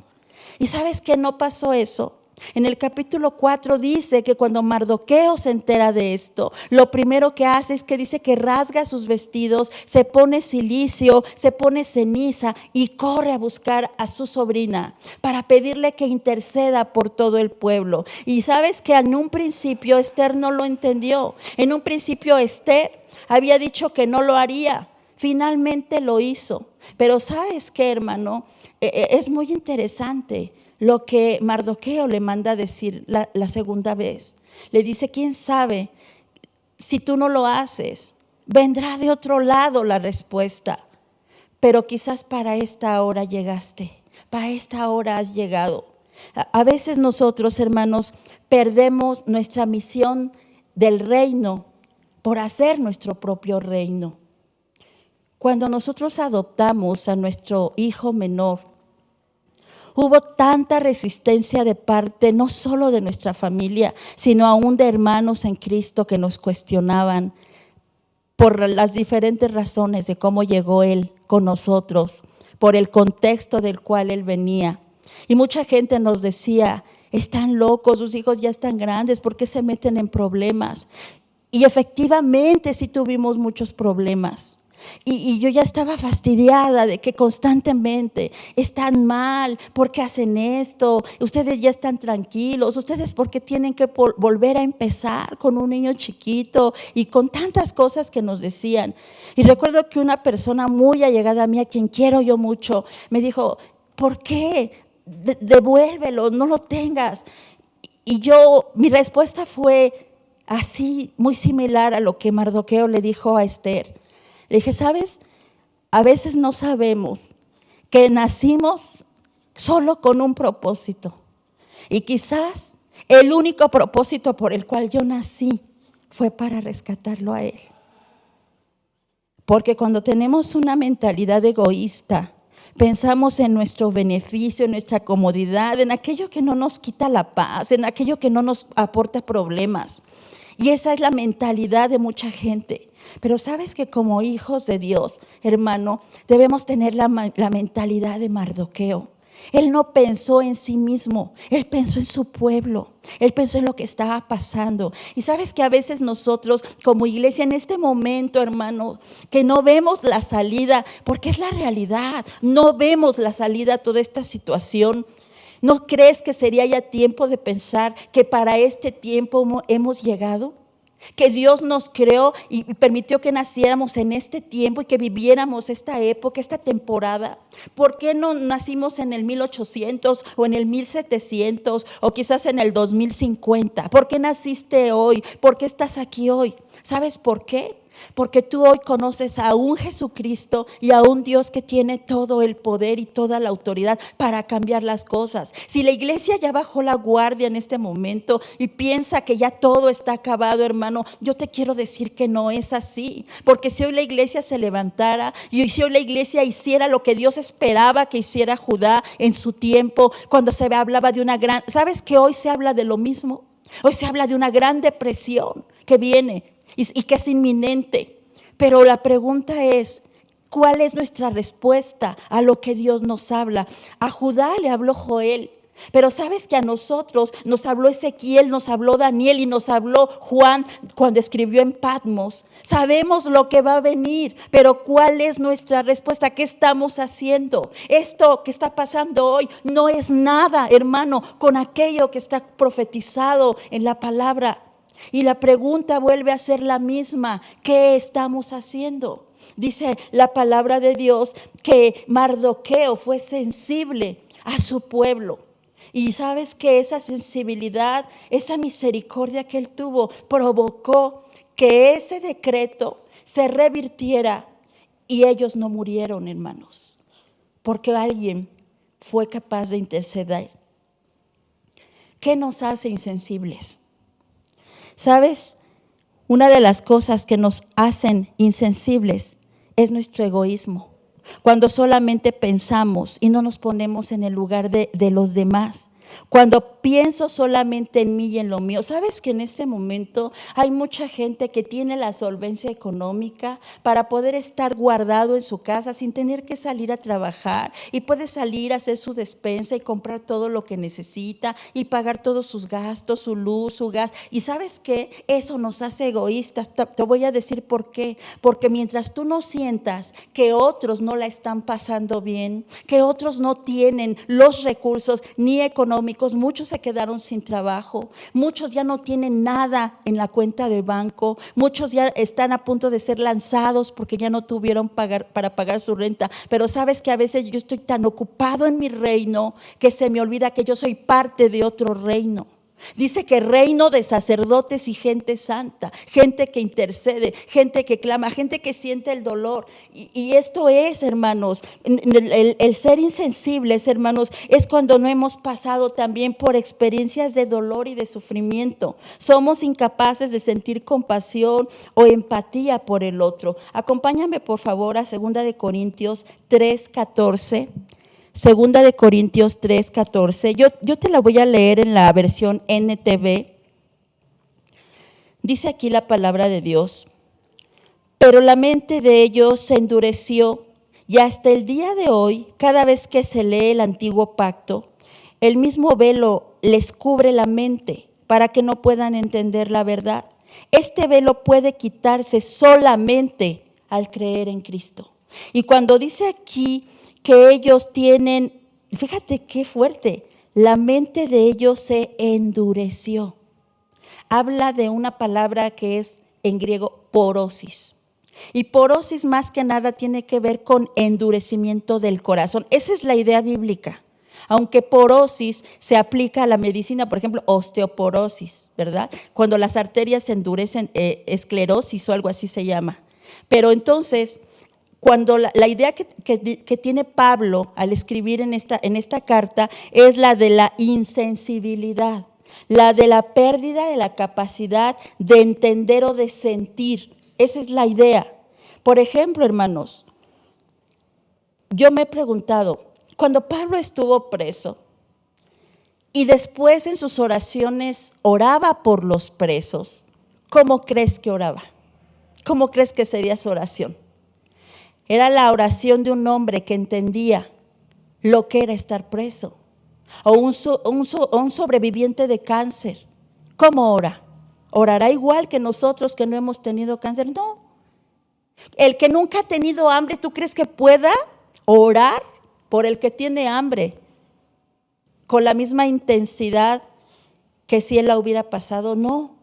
¿Y sabes que no pasó eso? En el capítulo 4 dice que cuando Mardoqueo se entera de esto, lo primero que hace es que dice que rasga sus vestidos, se pone cilicio, se pone ceniza y corre a buscar a su sobrina para pedirle que interceda por todo el pueblo. Y sabes que en un principio Esther no lo entendió. En un principio Esther había dicho que no lo haría. Finalmente lo hizo. Pero ¿sabes qué, hermano? Es muy interesante lo que Mardoqueo le manda a decir la segunda vez. Le dice, ¿quién sabe si tú no lo haces? Vendrá de otro lado la respuesta. Pero quizás para esta hora llegaste, para esta hora has llegado. A veces nosotros, hermanos, perdemos nuestra misión del reino por hacer nuestro propio reino. Cuando nosotros adoptamos a nuestro hijo menor, hubo tanta resistencia de parte no solo de nuestra familia, sino aún de hermanos en Cristo que nos cuestionaban por las diferentes razones de cómo llegó Él con nosotros, por el contexto del cual Él venía. Y mucha gente nos decía, están locos, sus hijos ya están grandes, ¿por qué se meten en problemas? Y efectivamente sí tuvimos muchos problemas. Y yo ya estaba fastidiada de que constantemente están mal, ¿por qué hacen esto? Ustedes ya están tranquilos, ustedes ¿por qué tienen que volver a empezar con un niño chiquito? Y con tantas cosas que nos decían. Y recuerdo que una persona muy allegada a mí, a quien quiero yo mucho, me dijo, ¿por qué? Devuélvelo, no lo tengas. Y mi respuesta fue así, muy similar a lo que Mardoqueo le dijo a Esther. Le dije, ¿sabes? A veces no sabemos que nacimos solo con un propósito. Y quizás el único propósito por el cual yo nací fue para rescatarlo a él. Porque cuando tenemos una mentalidad egoísta, pensamos en nuestro beneficio, en nuestra comodidad, en aquello que no nos quita la paz, en aquello que no nos aporta problemas. Y esa es la mentalidad de mucha gente. Pero sabes que como hijos de Dios, hermano, debemos tener la mentalidad de Mardoqueo. Él no pensó en sí mismo, él pensó en su pueblo, él pensó en lo que estaba pasando. Y sabes que a veces nosotros como iglesia en este momento, hermano, que no vemos la salida, porque es la realidad, no vemos la salida a toda esta situación. ¿No crees que sería ya tiempo de pensar que para este tiempo hemos llegado? Que Dios nos creó y permitió que naciéramos en este tiempo y que viviéramos esta época, esta temporada. ¿Por qué no nacimos en el 1800 o en el 1700 o quizás en el 2050? ¿Por qué naciste hoy? ¿Por qué estás aquí hoy? ¿Sabes por qué? Porque tú hoy conoces a un Jesucristo y a un Dios que tiene todo el poder y toda la autoridad para cambiar las cosas. Si la iglesia ya bajó la guardia en este momento y piensa que ya todo está acabado, hermano, yo te quiero decir que no es así. Porque si hoy la iglesia se levantara y si hoy la iglesia hiciera lo que Dios esperaba que hiciera Judá en su tiempo, cuando se hablaba de una gran... ¿Sabes que hoy se habla de lo mismo? Hoy se habla de una gran depresión que viene y que es inminente. Pero la pregunta es, ¿cuál es nuestra respuesta a lo que Dios nos habla? A Judá le habló Joel, pero sabes que a nosotros nos habló Ezequiel, nos habló Daniel y nos habló Juan cuando escribió en Patmos. Sabemos lo que va a venir, pero ¿cuál es nuestra respuesta? ¿Qué estamos haciendo? Esto que está pasando hoy no es nada, hermano, con aquello que está profetizado en la palabra. Y la pregunta vuelve a ser la misma: ¿qué estamos haciendo? Dice la palabra de Dios que Mardoqueo fue sensible a su pueblo. Y sabes que esa sensibilidad, esa misericordia que él tuvo, provocó que ese decreto se revirtiera y ellos no murieron, hermanos, porque alguien fue capaz de interceder. ¿Qué nos hace insensibles? ¿Sabes? Una de las cosas que nos hacen insensibles es nuestro egoísmo. Cuando solamente pensamos y no nos ponemos en el lugar de los demás. Cuando pienso solamente en mí y en lo mío. ¿Sabes que en este momento hay mucha gente que tiene la solvencia económica para poder estar guardado en su casa sin tener que salir a trabajar? Y puede salir a hacer su despensa y comprar todo lo que necesita y pagar todos sus gastos, su luz, su gas. ¿Y sabes qué? Eso nos hace egoístas. Te voy a decir por qué. Porque mientras tú no sientas que otros no la están pasando bien, que otros no tienen los recursos ni económicos, muchos se quedaron sin trabajo, muchos ya no tienen nada en la cuenta de banco, muchos ya están a punto de ser lanzados porque ya no tuvieron para pagar su renta. Pero sabes que a veces yo estoy tan ocupado en mi reino que se me olvida que yo soy parte de otro reino. Dice que reino de sacerdotes y gente santa, gente que intercede, gente que clama, gente que siente el dolor. Y esto es, hermanos, el ser insensibles, hermanos, es cuando no hemos pasado también por experiencias de dolor y de sufrimiento. Somos incapaces de sentir compasión o empatía por el otro. Acompáñame por favor a 2 de Corintios 3:14. Segunda de Corintios 3:14, yo te la voy a leer en la versión NTV. Dice aquí la palabra de Dios: pero la mente de ellos se endureció y hasta el día de hoy, cada vez que se lee el antiguo pacto, el mismo velo les cubre la mente para que no puedan entender la verdad. Este velo puede quitarse solamente al creer en Cristo. Y cuando dice aquí que ellos tienen, fíjate qué fuerte, la mente de ellos se endureció. Habla de una palabra que es en griego porosis. Y porosis más que nada tiene que ver con endurecimiento del corazón. Esa es la idea bíblica. Aunque porosis se aplica a la medicina, por ejemplo, osteoporosis, ¿verdad? Cuando las arterias se endurecen, esclerosis o algo así se llama. Pero entonces, cuando la idea que tiene Pablo al escribir en esta carta es la de la insensibilidad, la de la pérdida de la capacidad de entender o de sentir. Esa es la idea. Por ejemplo, hermanos, yo me he preguntado, cuando Pablo estuvo preso y después en sus oraciones oraba por los presos, ¿cómo crees que oraba? ¿Cómo crees que sería su oración? Era la oración de un hombre que entendía lo que era estar preso. O un sobreviviente de cáncer. ¿Cómo ora? ¿Orará igual que nosotros que no hemos tenido cáncer? No. El que nunca ha tenido hambre, ¿tú crees que pueda orar por el que tiene hambre con la misma intensidad que si él la hubiera pasado? No.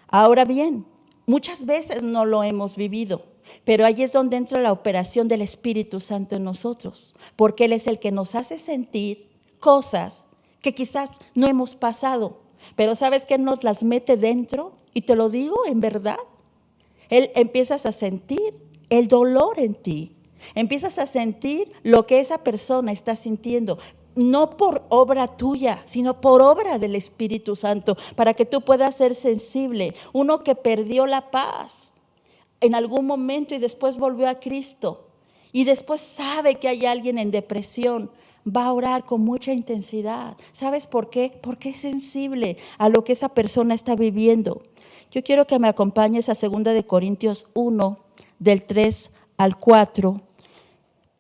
Ahora bien, muchas veces no lo hemos vivido. Pero ahí es donde entra la operación del Espíritu Santo en nosotros, porque Él es el que nos hace sentir cosas que quizás no hemos pasado, pero ¿sabes qué nos las mete dentro? Y te lo digo en verdad, empiezas a sentir el dolor en ti. Empiezas a sentir lo que esa persona está sintiendo, no por obra tuya, sino por obra del Espíritu Santo, para que tú puedas ser sensible. Uno que perdió la paz en algún momento y después volvió a Cristo, y después sabe que hay alguien en depresión, va a orar con mucha intensidad. ¿Sabes por qué? Porque es sensible a lo que esa persona está viviendo. Yo quiero que me acompañes a 2 de Corintios 1, del 3 al 4.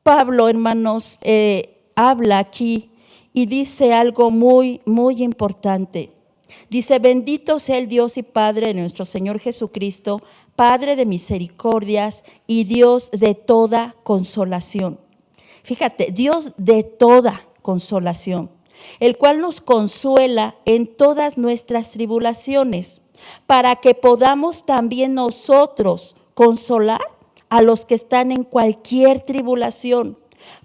Pablo, hermanos, habla aquí y dice algo muy, muy importante. Dice: bendito sea el Dios y Padre de nuestro Señor Jesucristo, Padre de misericordias y Dios de toda consolación. Fíjate, Dios de toda consolación, el cual nos consuela en todas nuestras tribulaciones, para que podamos también nosotros consolar a los que están en cualquier tribulación,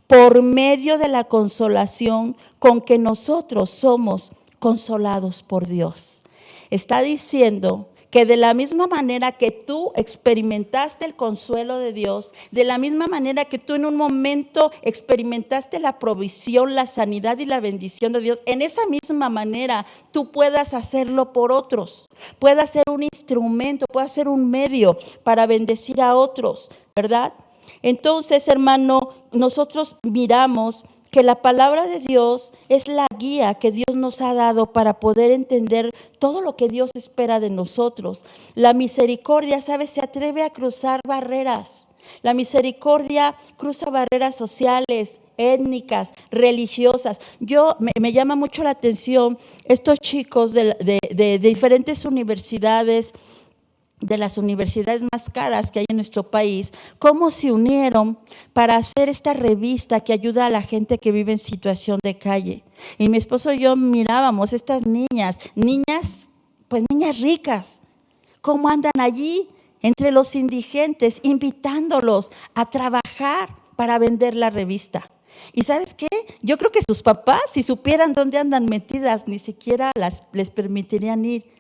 por medio de la consolación con que nosotros somos consolados por Dios. Está diciendo que de la misma manera que tú experimentaste el consuelo de Dios, de la misma manera que tú en un momento experimentaste la provisión, la sanidad y la bendición de Dios, en esa misma manera tú puedas hacerlo por otros, puedas ser un instrumento, puedas ser un medio para bendecir a otros, ¿verdad? Entonces, hermano, nosotros miramos que la palabra de Dios es la guía que Dios nos ha dado para poder entender todo lo que Dios espera de nosotros. La misericordia, ¿sabes?, se atreve a cruzar barreras. La misericordia cruza barreras sociales, étnicas, religiosas. Me llama mucho la atención estos chicos de diferentes universidades, de las universidades más caras que hay en nuestro país, cómo se unieron para hacer esta revista que ayuda a la gente que vive en situación de calle. Y mi esposo y yo mirábamos estas niñas ricas, cómo andan allí entre los indigentes, invitándolos a trabajar para vender la revista. ¿Y sabes qué? Yo creo que sus papás, si supieran dónde andan metidas, ni siquiera les permitirían ir.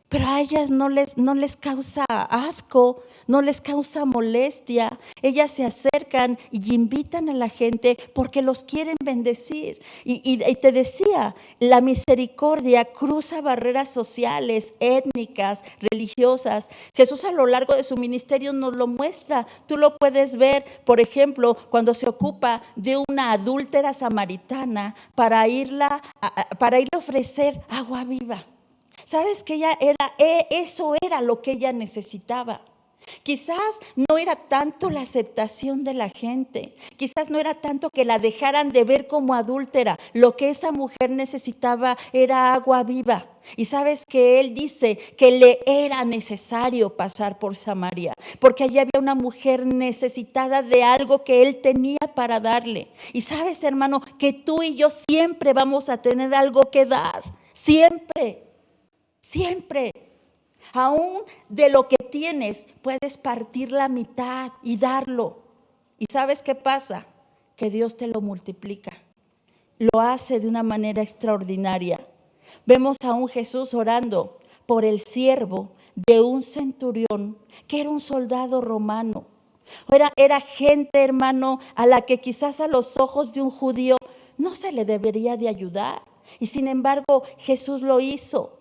Pero a ellas no les causa asco, no les causa molestia. Ellas se acercan y invitan a la gente porque los quieren bendecir. Y te decía, la misericordia cruza barreras sociales, étnicas, religiosas. Jesús a lo largo de su ministerio nos lo muestra. Tú lo puedes ver, por ejemplo, cuando se ocupa de una adúltera samaritana para irle a ofrecer agua viva. ¿Sabes que eso era lo que ella necesitaba? Quizás no era tanto la aceptación de la gente, quizás no era tanto que la dejaran de ver como adúltera. Lo que esa mujer necesitaba era agua viva. Y sabes que él dice que le era necesario pasar por Samaria, porque allí había una mujer necesitada de algo que él tenía para darle. Y sabes, hermano, que tú y yo siempre vamos a tener algo que dar, siempre. Siempre, aún de lo que tienes, puedes partir la mitad y darlo. ¿Y sabes qué pasa? Que Dios te lo multiplica. Lo hace de una manera extraordinaria. Vemos a un Jesús orando por el siervo de un centurión que era un soldado romano. Era gente, hermano, a la que quizás a los ojos de un judío no se le debería de ayudar. Y sin embargo, Jesús lo hizo.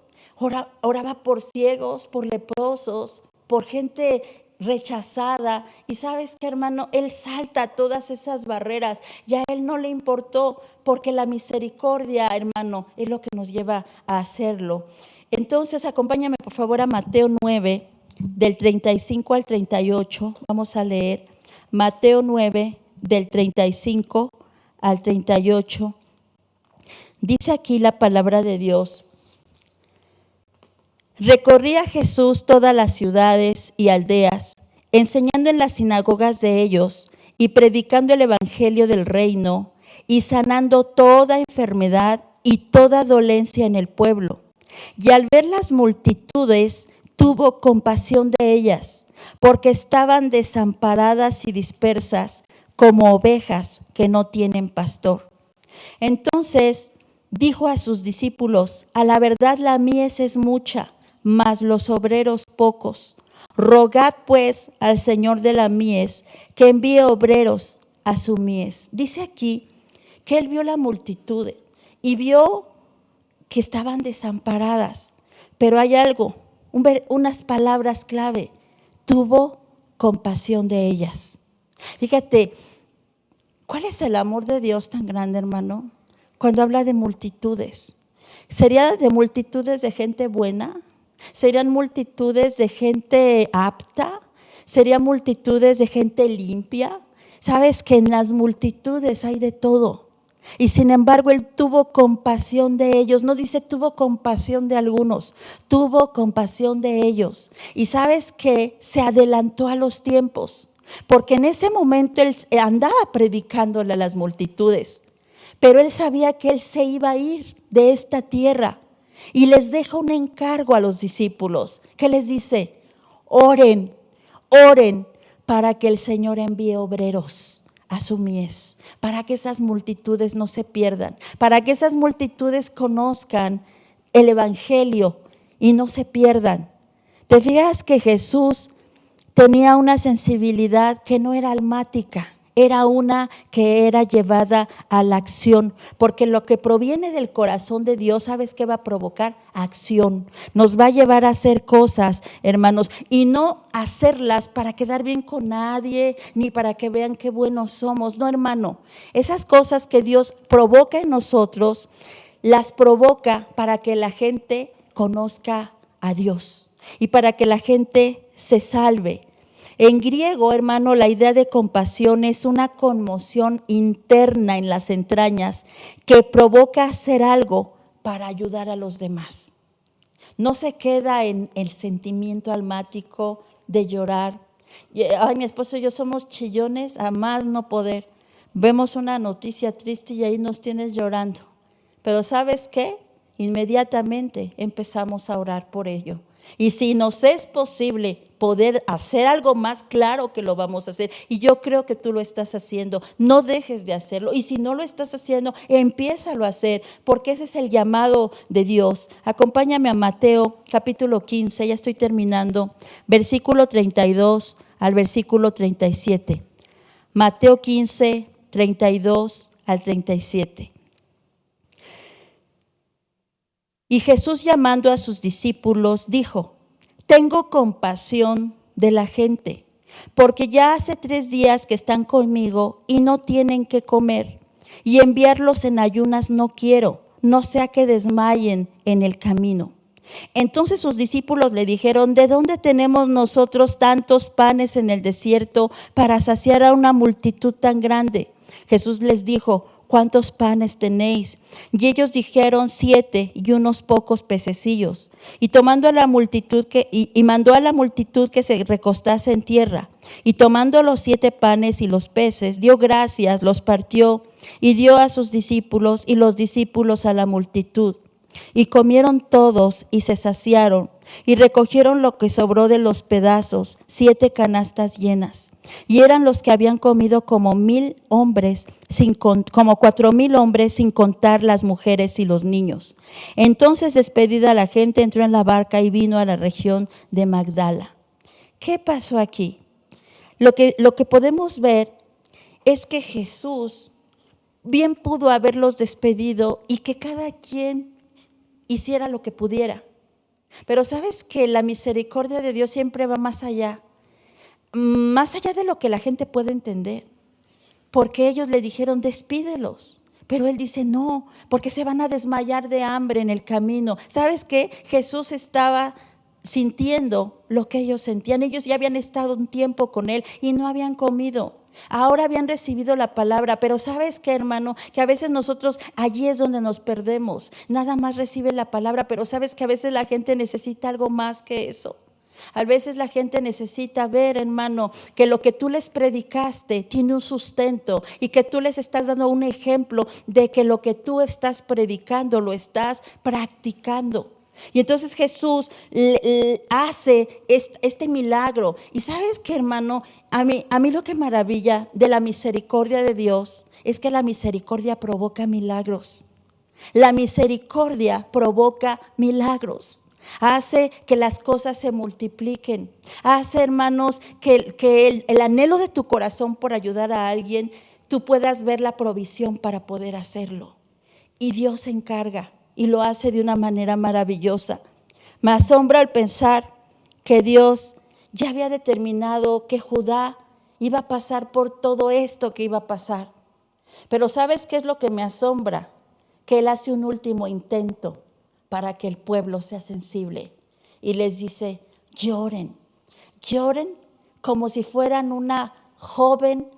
Oraba por ciegos, por leprosos, por gente rechazada. Y sabes qué, hermano, él salta todas esas barreras y a él no le importó, porque la misericordia, hermano, es lo que nos lleva a hacerlo. Entonces, acompáñame por favor a Mateo 9, del 35 al 38. Vamos a leer Mateo 9, del 35 al 38. Dice aquí la palabra de Dios: recorría Jesús todas las ciudades y aldeas, enseñando en las sinagogas de ellos y predicando el evangelio del reino y sanando toda enfermedad y toda dolencia en el pueblo. Y al ver las multitudes, tuvo compasión de ellas, porque estaban desamparadas y dispersas como ovejas que no tienen pastor. Entonces dijo a sus discípulos: a la verdad la mies es mucha, mas los obreros pocos. Rogad pues al Señor de la mies que envíe obreros a su mies. Dice aquí que él vio la multitud y vio que estaban desamparadas. Pero hay algo, unas palabras clave. Tuvo compasión de ellas. Fíjate, ¿cuál es el amor de Dios tan grande, hermano? Cuando habla de multitudes. ¿Sería de multitudes de gente buena? ¿Serían multitudes de gente apta? ¿Serían multitudes de gente limpia? Sabes que en las multitudes hay de todo. Y sin embargo, él tuvo compasión de ellos. No dice tuvo compasión de algunos, tuvo compasión de ellos. Y sabes que se adelantó a los tiempos, porque en ese momento él andaba predicándole a las multitudes. Pero él sabía que él se iba a ir de esta tierra. Y les deja un encargo a los discípulos. ¿Qué les dice? Oren, oren para que el Señor envíe obreros a su mies, para que esas multitudes no se pierdan, para que esas multitudes conozcan el Evangelio y no se pierdan. ¿Te fijas que Jesús tenía una sensibilidad que no era almática? Era una que era llevada a la acción, porque lo que proviene del corazón de Dios, ¿sabes qué va a provocar? Acción. Nos va a llevar a hacer cosas, hermanos, y no hacerlas para quedar bien con nadie, ni para que vean qué buenos somos. No, hermano, esas cosas que Dios provoca en nosotros, las provoca para que la gente conozca a Dios y para que la gente se salve. En griego, hermano, la idea de compasión es una conmoción interna en las entrañas que provoca hacer algo para ayudar a los demás. No se queda en el sentimiento almático de llorar. Ay, mi esposo y yo somos chillones a más no poder. Vemos una noticia triste y ahí nos tienes llorando. Pero ¿sabes qué? Inmediatamente empezamos a orar por ello. Y si nos es posible poder hacer algo más, claro que lo vamos a hacer. Y yo creo que tú lo estás haciendo. No dejes de hacerlo. Y si no lo estás haciendo, empiézalo a hacer, porque ese es el llamado de Dios. Acompáñame a Mateo capítulo 15, ya estoy terminando, versículo 32 al versículo 37. Mateo 15, 32 al 37. Y Jesús, llamando a sus discípulos, dijo: tengo compasión de la gente, porque ya hace 3 días que están conmigo y no tienen qué comer, y enviarlos en ayunas no quiero, no sea que desmayen en el camino. Entonces sus discípulos le dijeron: ¿de dónde tenemos nosotros tantos panes en el desierto para saciar a una multitud tan grande? Jesús les dijo: ¿cuántos panes tenéis? Y ellos dijeron: 7 y unos pocos pececillos. Y mandó a la multitud que se recostase en tierra. Y tomando los 7 panes y los peces, dio gracias, los partió y dio a sus discípulos, y los discípulos a la multitud. Y comieron todos y se saciaron, y recogieron lo que sobró de los pedazos, 7 canastas llenas. Y eran los que habían comido como 1,000 hombres, como 4,000 hombres, sin contar las mujeres y los niños. Entonces, despedida la gente, entró en la barca y vino a la región de Magdala. ¿Qué pasó aquí? Lo que podemos ver es que Jesús bien pudo haberlos despedido y que cada quien hiciera lo que pudiera. Pero sabes que la misericordia de Dios siempre va más allá de lo que la gente puede entender, porque ellos le dijeron: despídelos, pero él dice: no, porque se van a desmayar de hambre en el camino. ¿Sabes qué? Jesús estaba sintiendo lo que ellos sentían. Ellos ya habían estado un tiempo con él y no habían comido. Ahora habían recibido la palabra, pero ¿sabes qué, hermano? Que a veces nosotros allí es donde nos perdemos. Nada más recibe la palabra, pero ¿sabes que a veces la gente necesita algo más que eso? A veces la gente necesita ver, hermano, que lo que tú les predicaste tiene un sustento y que tú les estás dando un ejemplo de que lo que tú estás predicando lo estás practicando. Y entonces Jesús hace este milagro. Y ¿sabes qué, hermano? A mí lo que maravilla de la misericordia de Dios es que la misericordia provoca milagros. La misericordia provoca milagros. Hace que las cosas se multipliquen. Hace, hermanos, que el anhelo de tu corazón por ayudar a alguien, tú puedas ver la provisión para poder hacerlo. Y Dios se encarga y lo hace de una manera maravillosa. Me asombra al pensar que Dios ya había determinado que Judá iba a pasar por todo esto que iba a pasar. Pero ¿sabes qué es lo que me asombra? Que Él hace un último intento para que el pueblo sea sensible. Y les dice, lloren, lloren como si fueran una joven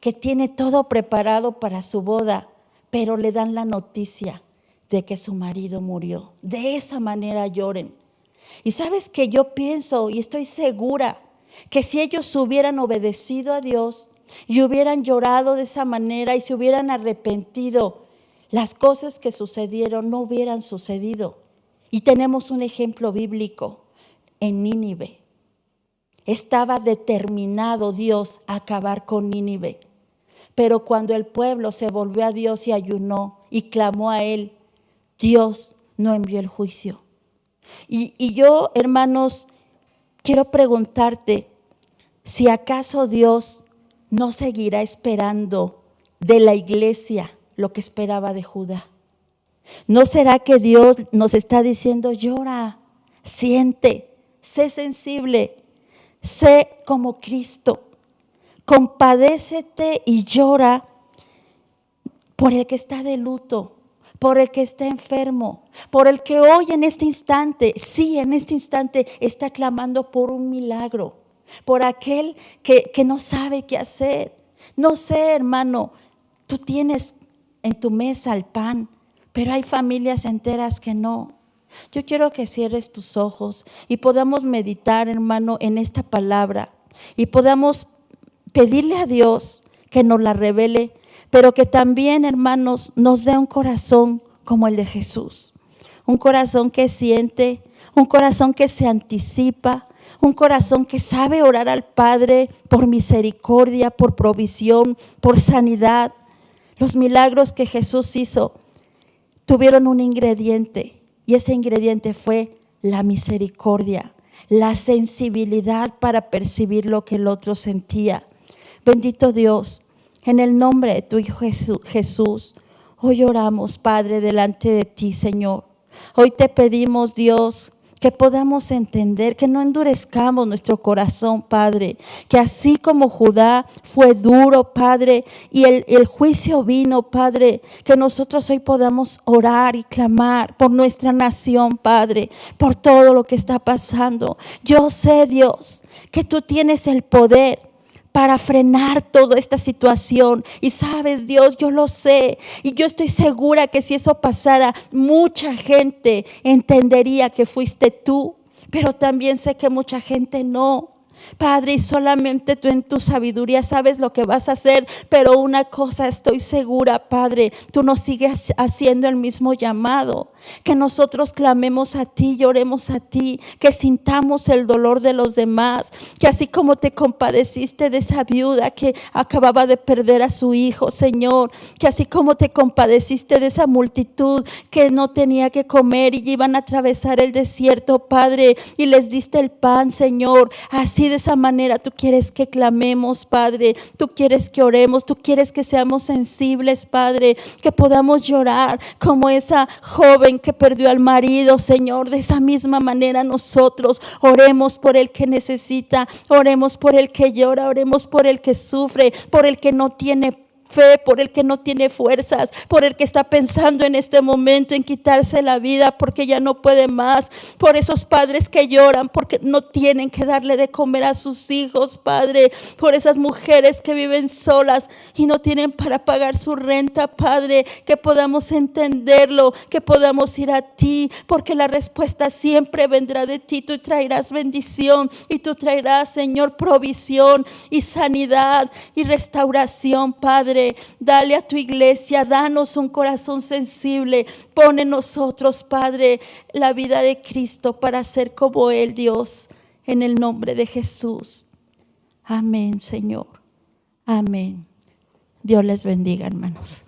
que tiene todo preparado para su boda, pero le dan la noticia de que su marido murió. De esa manera lloren. Y sabes que yo pienso y estoy segura que si ellos hubieran obedecido a Dios y hubieran llorado de esa manera y se hubieran arrepentido, las cosas que sucedieron no hubieran sucedido. Y tenemos un ejemplo bíblico en Nínive. Estaba determinado Dios a acabar con Nínive. Pero cuando el pueblo se volvió a Dios y ayunó y clamó a Él, Dios no envió el juicio. Y yo, hermanos, quiero preguntarte si acaso Dios no seguirá esperando de la iglesia lo que esperaba de Judá. ¿No será que Dios nos está diciendo, llora, siente, sé sensible, sé como Cristo, compadécete y llora por el que está de luto, por el que está enfermo, por el que hoy en este instante, sí, en este instante está clamando por un milagro, por aquel que no sabe qué hacer? No sé, hermano, tú tienes en tu mesa el pan, pero hay familias enteras que no. Yo quiero que cierres tus ojos y podamos meditar, hermano, en esta palabra y podamos pedirle a Dios que nos la revele, pero que también, hermanos, nos dé un corazón como el de Jesús. Un corazón que siente, un corazón que se anticipa, un corazón que sabe orar al Padre por misericordia, por provisión, por sanidad. Los milagros que Jesús hizo tuvieron un ingrediente, y ese ingrediente fue la misericordia, la sensibilidad para percibir lo que el otro sentía. Bendito Dios, en el nombre de tu Hijo Jesús, hoy oramos, Padre, delante de ti, Señor. Hoy te pedimos, Dios, que podamos entender, que no endurezcamos nuestro corazón, Padre, que así como Judá fue duro, Padre, y el juicio vino, Padre, que nosotros hoy podamos orar y clamar por nuestra nación, Padre, por todo lo que está pasando. Yo sé, Dios, que tú tienes el poder para frenar toda esta situación. Y sabes, Dios, yo lo sé. Y yo estoy segura que si eso pasara, mucha gente entendería que fuiste tú. Pero también sé que mucha gente no. Padre, y solamente tú en tu sabiduría sabes lo que vas a hacer, pero una cosa estoy segura, Padre, tú nos sigues haciendo el mismo llamado, que nosotros clamemos a ti, lloremos a ti, que sintamos el dolor de los demás, que así como te compadeciste de esa viuda que acababa de perder a su hijo, Señor, que así como te compadeciste de esa multitud que no tenía que comer y iban a atravesar el desierto, Padre, y les diste el pan, Señor, así de esa manera tú quieres que clamemos, Padre, tú quieres que oremos, tú quieres que seamos sensibles, Padre, que podamos llorar como esa joven que perdió al marido, Señor. De esa misma manera nosotros oremos por el que necesita, oremos por el que llora, oremos por el que sufre, por el que no tiene fe, por el que no tiene fuerzas, por el que está pensando en este momento en quitarse la vida porque ya no puede más, por esos padres que lloran porque no tienen que darle de comer a sus hijos, Padre, por esas mujeres que viven solas y no tienen para pagar su renta, Padre, que podamos entenderlo, que podamos ir a ti, porque la respuesta siempre vendrá de ti. Tú traerás bendición y tú traerás, Señor, provisión y sanidad y restauración, Padre. Dale a tu iglesia, danos un corazón sensible. Pon en nosotros, Padre, la vida de Cristo para ser como Él, Dios, en el nombre de Jesús. Amén, Señor. Amén. Dios les bendiga, hermanos.